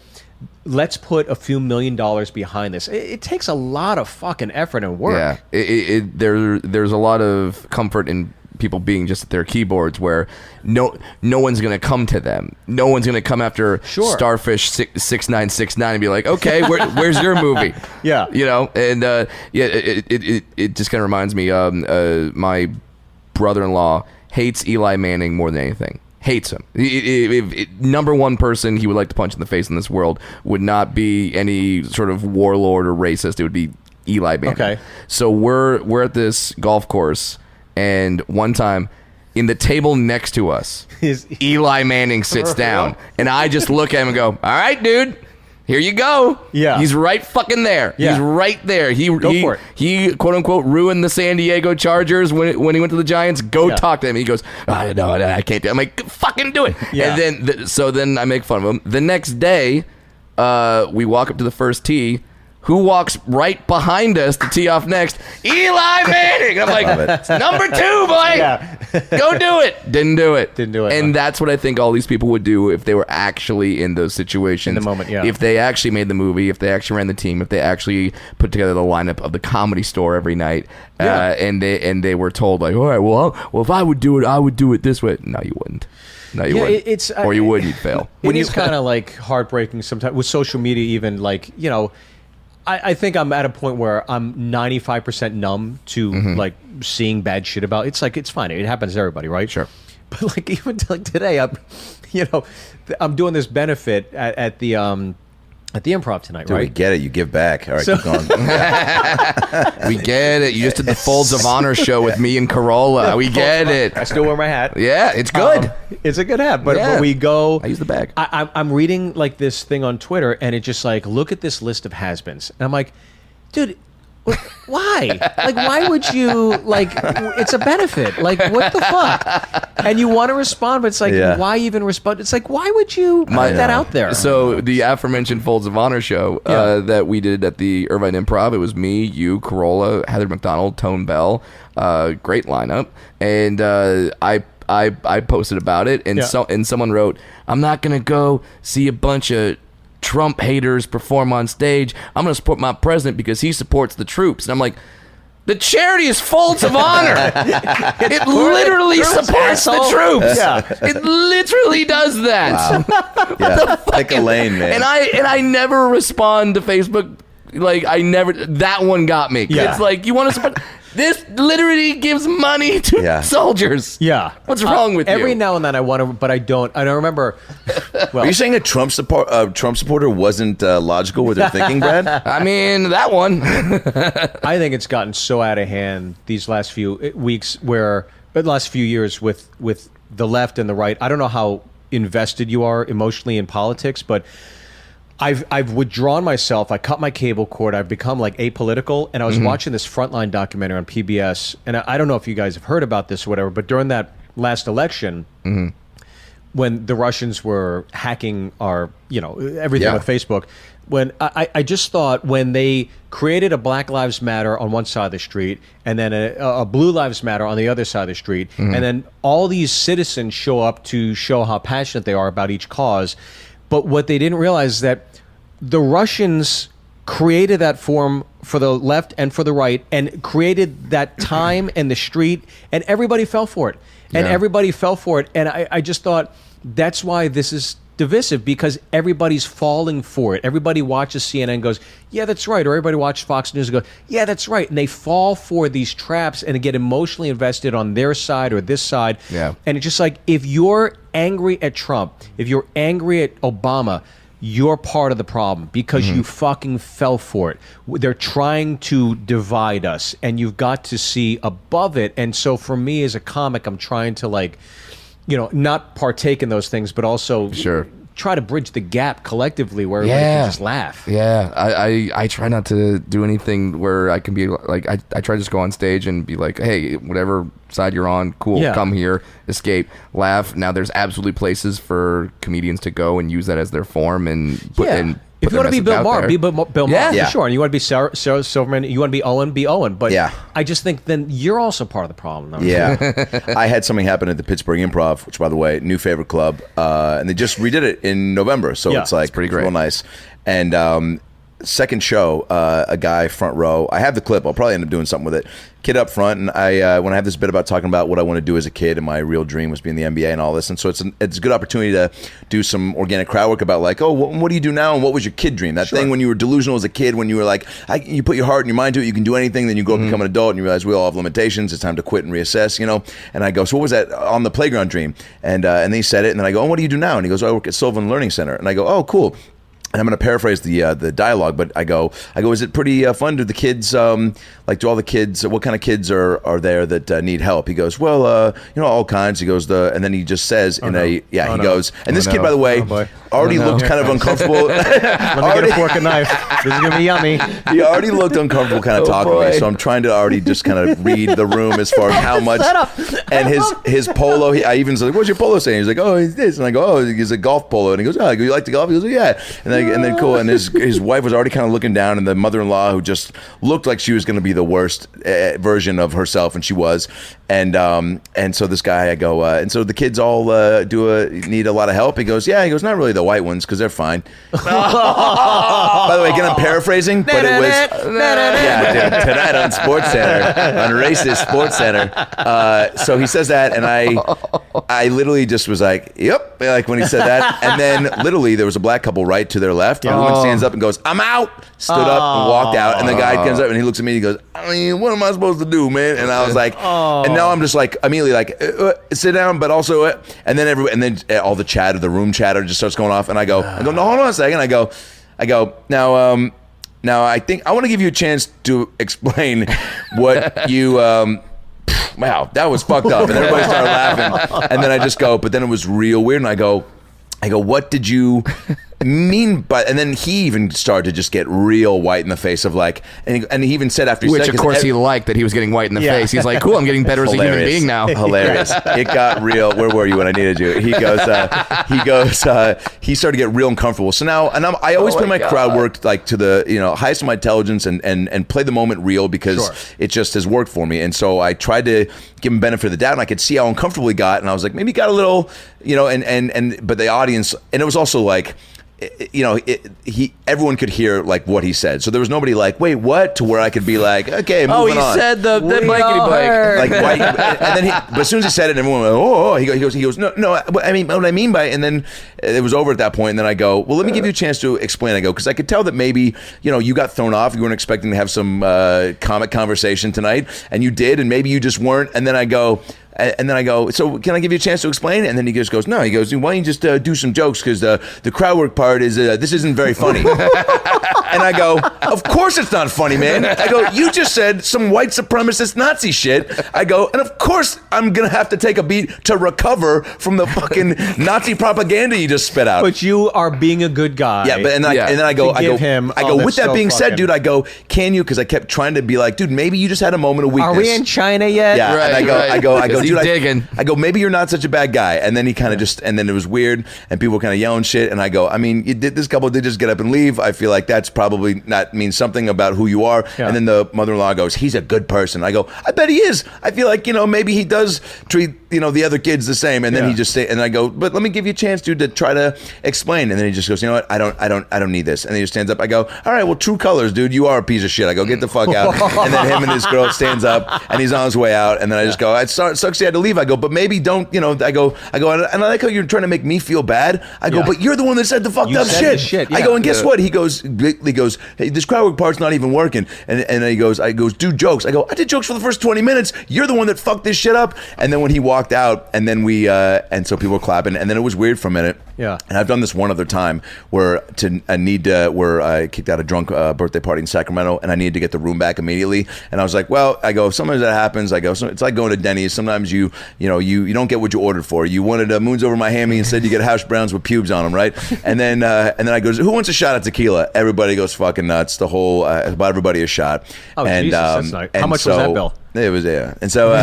let's put a few $1 million behind this. It takes a lot of fucking effort and work. Yeah, there's a lot of comfort in people being just at their keyboards where no one's gonna come to them. No one's gonna come after Sure. Starfish 6969 and be like, okay, where's your movie? Yeah. And it just kind of reminds me. My brother-in-law hates Eli Manning more than anything. Hates him. Number one person he would like to punch in the face in this world would not be any sort of warlord or racist. It would be Eli Manning. Okay. So we're at this golf course, and one time, in the table next to us, Eli Manning sits down, and I just look at him and go, "All right, dude, here you go." Yeah. He's right fucking there. Yeah. He's right there. Go for it. He quote unquote ruined the San Diego Chargers when he went to the Giants. Go talk to him. He goes, no, I can't do it. I'm like, fucking do it. Yeah. And then then I make fun of him. The next day, we walk up to the first tee. Who walks right behind us to tee off next? Eli Manning. I'm like, it's number 2, boy. Yeah. Go do it. Didn't do it. Didn't do it. And that's what I think all these people would do if they were actually in those situations. In the moment, yeah. If they actually made the movie, if they actually ran the team, if they actually put together the lineup of the Comedy Store every night, Yeah. and they were told like, all right, well, if I would do it, I would do it this way. No, you wouldn't. No, you Yeah, wouldn't. it's or you would, you'd fail. It is kind of like heartbreaking sometimes with social media. Even like I think I'm at a point where I'm 95% numb to like seeing bad shit about. It's like it's fine. It happens to everybody, right? Sure. But like even like today, I'm doing this benefit at the Improv tonight, Dude, right? we get it. You give back. All right, So- keep going. We get it. You just did the Folds of Honor show with me and Corolla. We get it. I still wear my hat. Yeah, it's good. It's a good hat, but Yeah. we go. I use the bag. I'm reading like this thing on Twitter, and it just like look at this list of has-beens, and I'm like, dude, why? Like, why would you like? It's a benefit. Like, what the fuck? And you want to respond, but it's like, Yeah. why even respond? It's like, why would you put that out there? So the aforementioned Folds of Honor show that we did at the Irvine Improv, it was me, you, Corolla, Heather McDonald, Tone Bell, great lineup, and I posted about it, and and someone wrote, "I'm not gonna go see a bunch of Trump haters perform on stage. I'm going to support my president because he supports the troops." And I'm like, the charity is Folds of Honor. It literally supports the troops. Yeah. It literally does that. Wow. Yeah. Pick a lane, man. And I never respond to Facebook. Like, that one got me. Yeah. It's like, you want to support... This literally gives money to soldiers. Yeah. What's wrong with you? Every now and then I want to, but I don't. I don't remember. Well, Are you saying a Trump supporter wasn't logical with their thinking, Brad? I mean, that one. I think it's gotten so out of hand these last few weeks, the last few years with the left and the right. I don't know how invested you are emotionally in politics, but I've withdrawn myself. I cut my cable cord. I've become like apolitical. And I was watching this Frontline documentary on PBS. And I don't know if you guys have heard about this or whatever, but during that last election, when the Russians were hacking our, everything with Facebook, when I just thought when they created a Black Lives Matter on one side of the street and then a Blue Lives Matter on the other side of the street, and then all these citizens show up to show how passionate they are about each cause. But what they didn't realize is that the Russians created that form for the left and for the right and created that time and the street, and everybody fell for it. And everybody fell for it. And I just thought that's why this is divisive, because everybody's falling for it. Everybody watches CNN and goes, yeah, that's right. Or everybody watches Fox News and goes, yeah, that's right. And they fall for these traps and get emotionally invested on their side or this side. Yeah. And it's just like, if you're angry at Trump, if you're angry at Obama, you're part of the problem because you fucking fell for it. They're trying to divide us, and you've got to see above it. And so for me as a comic, I'm trying to not partake in those things, but also try to bridge the gap collectively where everybody can just laugh. Yeah, I try not to do anything where I can be like, I try to just go on stage and be like, hey, whatever side you're on, cool, come here, escape, laugh. Now there's absolutely places for comedians to go and use that as their form and put if you want to be Bill Maher, be Bill Maher Yeah. for sure. And you want to be Sarah Silverman, you want to be Owen. But I just think then you're also part of the problem. Though. Yeah. I had something happen at the Pittsburgh Improv, which, by the way, new favorite club. And they just redid it in November. So it's like pretty great. Real nice. And second show, a guy front row. I have the clip. I'll probably end up doing something with it. Kid up front, and when I have this bit about talking about what I want to do as a kid, and my real dream was being the NBA and all this, and so it's a good opportunity to do some organic crowd work about like, oh, what do you do now, and what was your kid dream? That thing when you were delusional as a kid, when you were like, you put your heart and your mind to it, you can do anything. Then you go become an adult, and you realize we all have limitations. It's time to quit and reassess, And I go, so what was that on the playground dream? And then he said it, and then I go, oh, what do you do now? And he goes, oh, I work at Sylvan Learning Center, and I go, oh, cool. and I'm going to paraphrase the dialogue, but I go, is it pretty fun? Do the kids, do all the kids, what kind of kids are there that need help? He goes, well, all kinds. He goes, and then he just says goes, and this kid, by the way, already looked kind of uncomfortable. Let me get a fork and knife. This is going to be yummy. He already looked uncomfortable kind of talking to me, so I'm trying to already just kind of read the room as far as how much. And his polo, I even was like, what's your polo saying? He's like, oh, it's this. And I go, oh, he's a golf polo. And he goes, oh, you like to golf? He goes, oh, yeah. And then cool. And his wife was already kind of looking down, and the mother-in-law, who just looked like she was going to be the worst version of herself, and she was. And so this guy, I go, and so the kids all need a lot of help. He goes, yeah. He goes, not really the white ones, because they're fine. By the way, again, I'm parafrasing, but it was tonight on Sports Center, on Racist Sports Center. So he says that, and I literally just was like, yep, like when he said that. And then literally there was a black couple right to their left. And the woman stands up and goes, I'm out. Stood up and walked out. And the guy comes up and he looks at me and he goes, I mean, what am I supposed to do, man? And I was like, and now I'm just like immediately like, sit down, but also, and then all the chatter, the room chatter just starts going off. And I go, no, hold on a second. I go, now I think I want to give you a chance to explain what you, wow, that was fucked up. And everybody started laughing. And then I just go, but then it was real weird. And I go, what did you mean by, and then he even started to just get real white in the face of like, and he even said after he which said, of course he liked that he was getting white in the face. He's like, cool, I'm getting better as a human being now. Hilarious. It got real. Where were you when I needed you? He started to get real uncomfortable. So now, and I always play my crowd work like to the, highest of my intelligence and play the moment real because it just has worked for me. And so I tried to give him benefit of the doubt, and I could see how uncomfortable he got. And I was like, maybe he got a little, but the audience, and it was also like, everyone could hear like what he said, so there was nobody like, wait, what, to where I could be like, okay, moving on. Said the blankety blank, like white, and then but as soon as he said it, everyone went, oh, he goes, no, I mean, what I mean by, and then it was over at that point, and then I go, well, let me give you a chance to explain. I go, because I could tell that maybe you got thrown off, you weren't expecting to have some comic conversation tonight, and you did, and maybe you just weren't, and then I go, so can I give you a chance to explain? And then he just goes, no. He goes, why don't you just do some jokes? Because the crowd work part is, this isn't very funny. And I go, of course it's not funny, man. I go, you just said some white supremacist Nazi shit. I go, and of course I'm going to have to take a beat to recover from the fucking Nazi propaganda you just spit out. But you are being a good guy. Yeah, but and then I go, with that being said, dude, I go, can you? Because I kept trying to be like, dude, maybe you just had a moment of weakness. Are we in China yet? Yeah, right, and I go, dude, I go, maybe you're not such a bad guy. And then he kind of just, and then it was weird, and people were kind of yelling shit. And I go, I mean, this couple did just get up and leave. I feel like that's probably not means something about who you are. Yeah. And then the mother-in-law goes, he's a good person. I go, I bet he is. I feel like, maybe he does treat, the other kids the same. And then he just and I go, but let me give you a chance, dude, to try to explain. And then he just goes, you know what? I don't need this. And then he just stands up. I go, all right, well, true colors, dude. You are a piece of shit. I go, get the fuck out. And then him and his girl stands up, and he's on his way out. And then I just go, it sucks he had to leave. I go, but maybe don't, I go, and I like how you're trying to make me feel bad. I go, but you're the one that said the fucked up shit. I go, and guess what? He goes, hey, this crowd work part's not even working. And he goes, do jokes. I go, I did jokes for the first 20 minutes. You're the one that fucked this shit up. And then when he walked out, and then and so people were clapping, and then it was weird for a minute. Yeah. And I've done this one other time where I kicked out a drunk birthday party in Sacramento, and I needed to get the room back immediately. And I was like, well, I go, sometimes that happens. I go, so it's like going to Denny's. Sometimes you don't get what you ordered for. You wanted moons over my hammy, instead you get hash browns with pubes on them, right? And then I goes, who wants a shot of tequila? Everybody goes fucking nuts. The whole about everybody a shot. Oh, and, Jesus, that's nice. How much was that bill? It was, yeah. And so the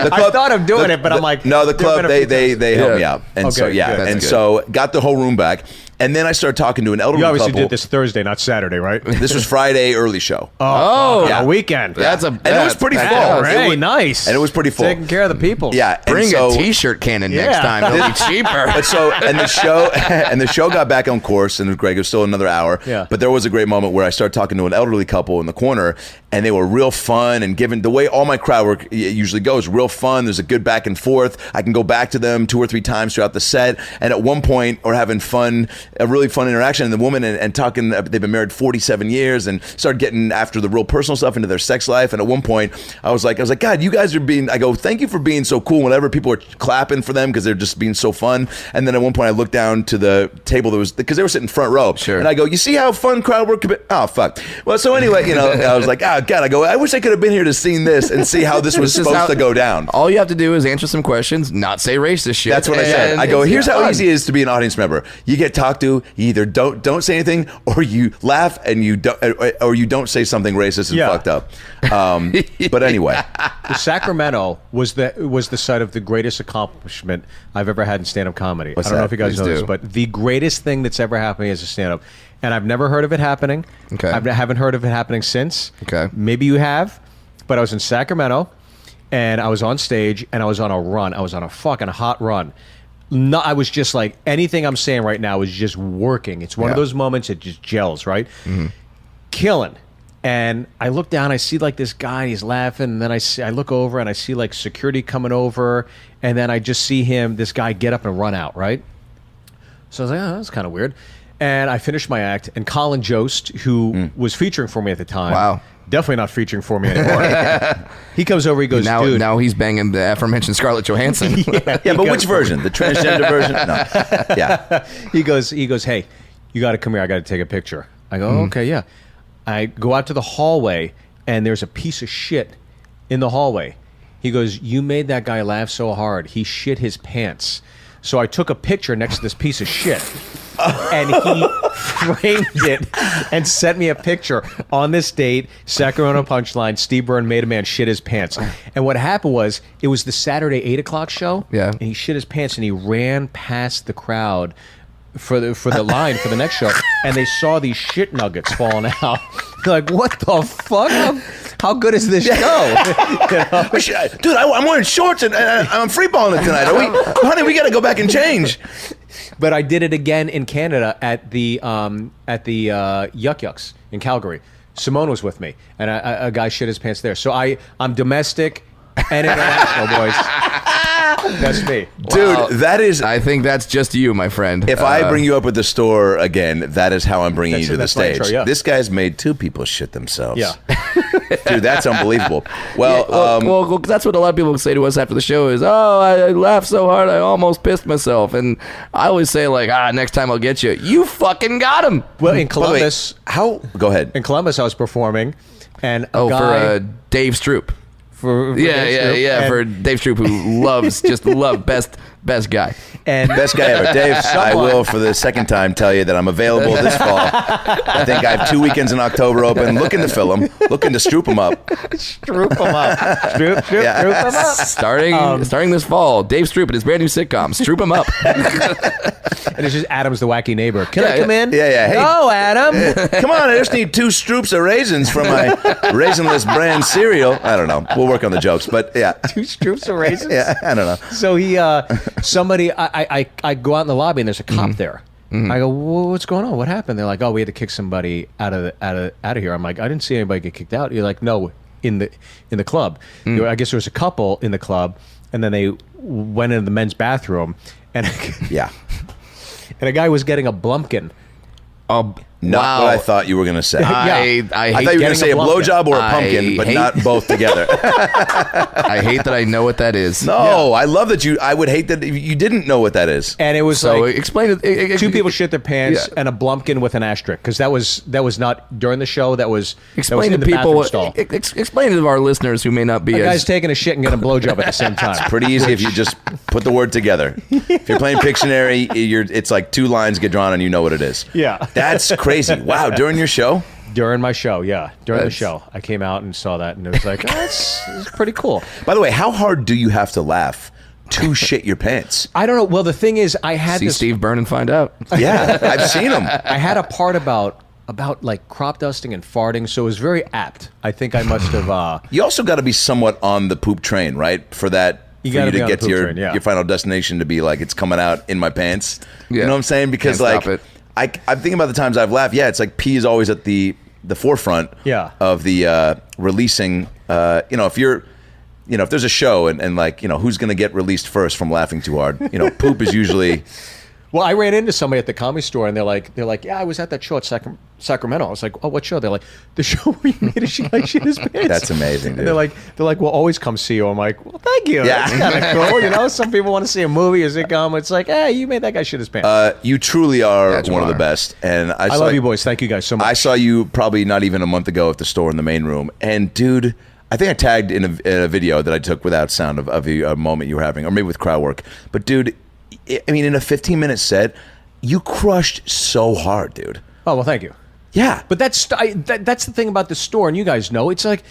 club, I thought of doing it, but I'm like, no, the club, they helped me out. And okay, so, yeah. Good. And so got the whole room back. And then I started talking to an elderly couple. You obviously did this Thursday, not Saturday, right? This was Friday early show. Oh, yeah. A weekend. And it was pretty full. Very nice. And it was pretty full. Taking care of the people. Yeah. Bring a T-shirt cannon next time. It'll be cheaper. But the show got back on course, and Greg, it was still another hour. Yeah. But there was a great moment where I started talking to an elderly couple in the corner, and they were real fun, and given the way all my crowd work usually goes, real fun. There's a good back and forth. I can go back to them 2 or 3 times throughout the set, and at one point we're having fun, a really fun interaction. And the woman and talking, they've been married 47 years and started getting after the real personal stuff into their sex life. And at one point, I was like, God, you guys are being. I go, thank you for being so cool. Whenever people are clapping for them because they're just being so fun. And then at one point, I looked down to the table that was because they were sitting front row. Sure. And I go, you see how fun crowd work could be? Oh fuck. Well, so anyway, I was like, oh God. I go, I wish I could have been here to see this and see how this was supposed to go down. All you have to do is answer some questions, not say racist shit. That's what I said. I go, here's how fun. easy it is to be an audience member. You get talked to, you either don't say anything, or you laugh and you don't say something racist and fucked up. But anyway, Sacramento was the site of the greatest accomplishment I've ever had in stand-up comedy. What's I don't know that? if you guys Please know do. this, but the greatest thing that's ever happened as a stand-up, and I've never heard of it happening. Okay. I haven't heard of it happening since. Okay. Maybe you have, but I was in Sacramento, and I was on stage, and I was on a run. I was on a fucking hot run. No, I was just like, anything I'm saying right now is just working. It's one of those moments it just gels, right? Killing. And I look down, I see like this guy, he's laughing, and then I look over and I see like security coming over, and then I just see this guy get up and run out, right? So I was like, oh, that's kind of weird. And I finished my act, and Colin Jost, who was featuring for me at the time, Wow. definitely not featuring for me anymore. He comes over, he goes, dude. Now he's banging the aforementioned Scarlett Johansson. yeah, but which version? The transgender version? No. Yeah. He goes, hey, you got to come here. I got to take a picture. I go, okay, yeah. I go out to the hallway, and there's a piece of shit in the hallway. He goes, you made that guy laugh so hard, he shit his pants. So I took a picture next to this piece of shit, and he framed it and sent me a picture on this date, Sacramento Punchline, Steve Byrne made a man shit his pants. And what happened was, it was the Saturday 8 o'clock show, Yeah. and he shit his pants, and he ran past the crowd for the line for the next show, and they saw these shit nuggets falling out. They're like, what the fuck? How good is this show? Dude, I'm wearing shorts and I'm freeballing it tonight. Honey, we got to go back and change. But I did it again in Canada at the Yuck Yucks in Calgary. Simone was with me, and a guy shit his pants there. So I'm domestic and international, boys. That's me. Dude, Wow. that is... I think that's just you, my friend. If I bring you up at the store again, that is how I'm bringing you to the that's my stage. intro, yeah. This guy's made two people shit themselves. Yeah. Dude, that's unbelievable. Well, well, that's what a lot of people say to us after the show is, oh, I laughed so hard I almost pissed myself. And I always say, like, next time I'll get you. You fucking got him. Well, in by the way, Columbus, Go ahead. I was performing, and a Oh, guy for Dave Stroop. for Yeah, for Dave Stroop, who loves, best guy. and Best guy ever. Dave, I will, for the second time, tell you that I'm available this fall. I think I have 2 weekends in October open. Looking to fill them. Looking to stroop them up. Stroop him up. Stroop Yeah. him up. Starting this fall, Dave Stroop and his brand new sitcom, Stroop 'em Up. And it's just Adam's the wacky neighbor. Can I Yeah, come in? yeah. Hey. No, Adam. Come on, I just need 2 stroops of raisins from my Raisinless brand cereal. I don't know. We'll work on the jokes, but yeah. 2 stroops of raisins. Yeah, I don't know. So I go out in the lobby and there's a cop there. I go, well, what's going on? What happened? They're like, oh, we had to kick somebody out of here. I'm like, I didn't see anybody get kicked out. You're like, no, in the club. I guess there was a couple in the club, and then they went into the men's bathroom, and Yeah. and a guy was getting a blumpkin. Not Wow. what I thought you were going to say. I hate I thought you were going getting to say a a blowjob or a pumpkin, I but hate- not both together. I hate that I know what that is. No, I love that I would hate that you didn't know what that is. And it was So like explain it. 2 people shit their pants Yeah. and a blumpkin with an asterisk, because that was not during the show. That was Explain in to the bathroom people. stall. Explain to our listeners who may not be A as guy's taking a shit and getting a blowjob at the same time. Pretty easy if you just put the word together. If you're playing Pictionary, it's like 2 lines get drawn and you know what it is. Yeah. That's crazy. Wow, during your show? During my show, yeah. During That's- the show. I came out and saw that, and it was like, it's pretty cool. By the way, how hard do you have to laugh to shit your pants? I don't know. Well, the thing is, I had see this. Steve Byrne and find out. Yeah, I've seen them. I had a part about like crop dusting and farting, so it was very apt. I think I must have. You also got to be somewhat on the poop train, right? For that, You for gotta you be to on get the to poop your, train, yeah. your final destination to be like, it's coming out in my pants. You Yeah. know what I'm saying? Because Can't like, stop it. I'm thinking about the times I've laughed. Yeah, it's like pee is always at the forefront Yeah. of the releasing. If there's a show and like, who's going to get released first from laughing too hard? Poop is usually Well, I ran into somebody at the Comedy Store, and they're like, yeah, I was at that show at Sacramento. I was like, oh, what show? They're like, the show where you made a guy shit his pants. That's amazing, dude. And they're like, we'll always come see you. I'm like, well, thank you. Yeah. That's kind of cool. You know, some people want to see a movie, a sitcom. It's like, hey, you made that guy shit his pants. You truly are That's one of the honor. best, and I love you, boys. Thank you guys so much. I saw you probably not even a month ago at the store in the main room, and dude, I think I tagged in a video that I took without sound of a moment you were having, or maybe with crowd work. But dude, I mean, in a 15-minute set, you crushed so hard, dude. Oh, well, thank you. Yeah, But that's the thing about the store, and you guys know, it's like,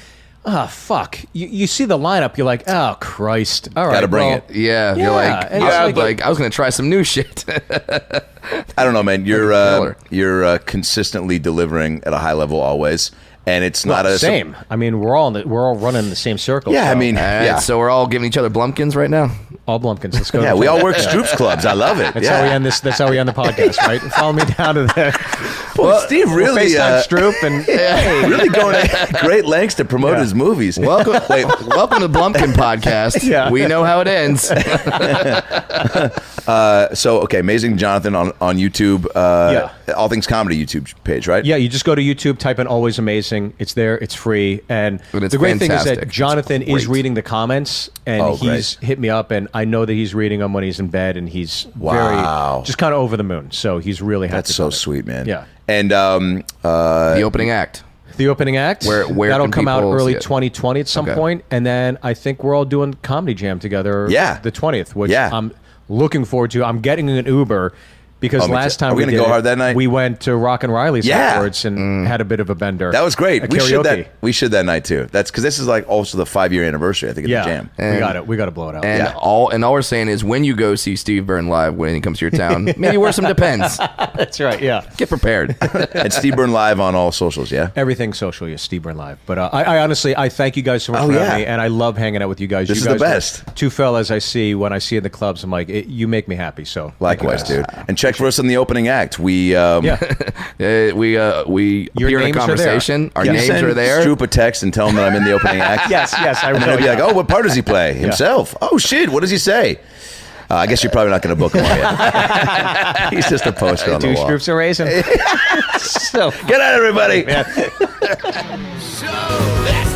fuck. You see the lineup, you're like, oh, Christ. All right, Gotta bring well, it. Yeah, Yeah, you're like, and I it's was like- I was gonna try some new shit. I don't know, man. killer. You're consistently delivering at a high level always, and it's not a same. I mean, we're all running in the same circle. Yeah, I so- mean, All right, yeah, so we're all giving each other Blumpkins right now. all Blumpkins. Let's go. yeah. We all work Stroops clubs. I love it. That's yeah. how we end this. That's how we end the podcast, right? Follow me down to the Well, Steve really, FaceTime Stroop and really going to great lengths to promote his movies. Welcome to Blumpkin Podcast. Yeah. We know how it ends. So, okay, Amazing Jonathan on YouTube. All Things Comedy YouTube page, right? yeah, you just go to YouTube, type in "Always Amazing." It's there. It's free. And And it's the great thing is fantastic. that It's Jonathan is great. reading the comments, and Oh, he's hit me up, and I know that he's reading them when he's in bed, and he's Wow. very just kind of over the moon. So he's really happy. That's so about it. sweet, man. Yeah. And The opening act. The opening act. Where that'll can come out people early see it? 2020 at some Okay. point, and then I think we're all doing Comedy Jam together. Yeah. the 20th, which Yeah. I'm looking forward to. I'm getting an Uber because Oh, me last too. time Are we gonna did go it, hard that night? we went to Rock and Riley's Yeah. afterwards and had a bit of a bender. that was great. A We should karaoke. that night too. That's because this is like also the 5-year anniversary, I think, of Yeah, the Jam. we got it. We got to blow it out. And Yeah. all we're saying is when you go see Steve Byrne live when he comes to your town, maybe wear some Depends. That's right. Yeah. Get prepared. And Steve Byrne live on all socials, yeah? Everything social, yeah, Steve Byrne Live. But I honestly, I thank you guys so much Oh, for yeah. having me, and I love hanging out with you guys. This you is the guys are best. Two fellas I see when I see in the clubs. I'm like, you make me happy. So Likewise, thank you dude. guys. And check for us in the opening act. We Yeah. We Your appear in a names are there. conversation. Our you names send are there. Stroop a text and tell him that I'm in the opening act. Yes. I And then will. I'd be like, oh, what part does he play? Himself. Oh, shit. What does he say? I guess you're probably not going to book him yet. He's just a poster on the Two wall. Stroops are raising. So Get out, everybody. So that's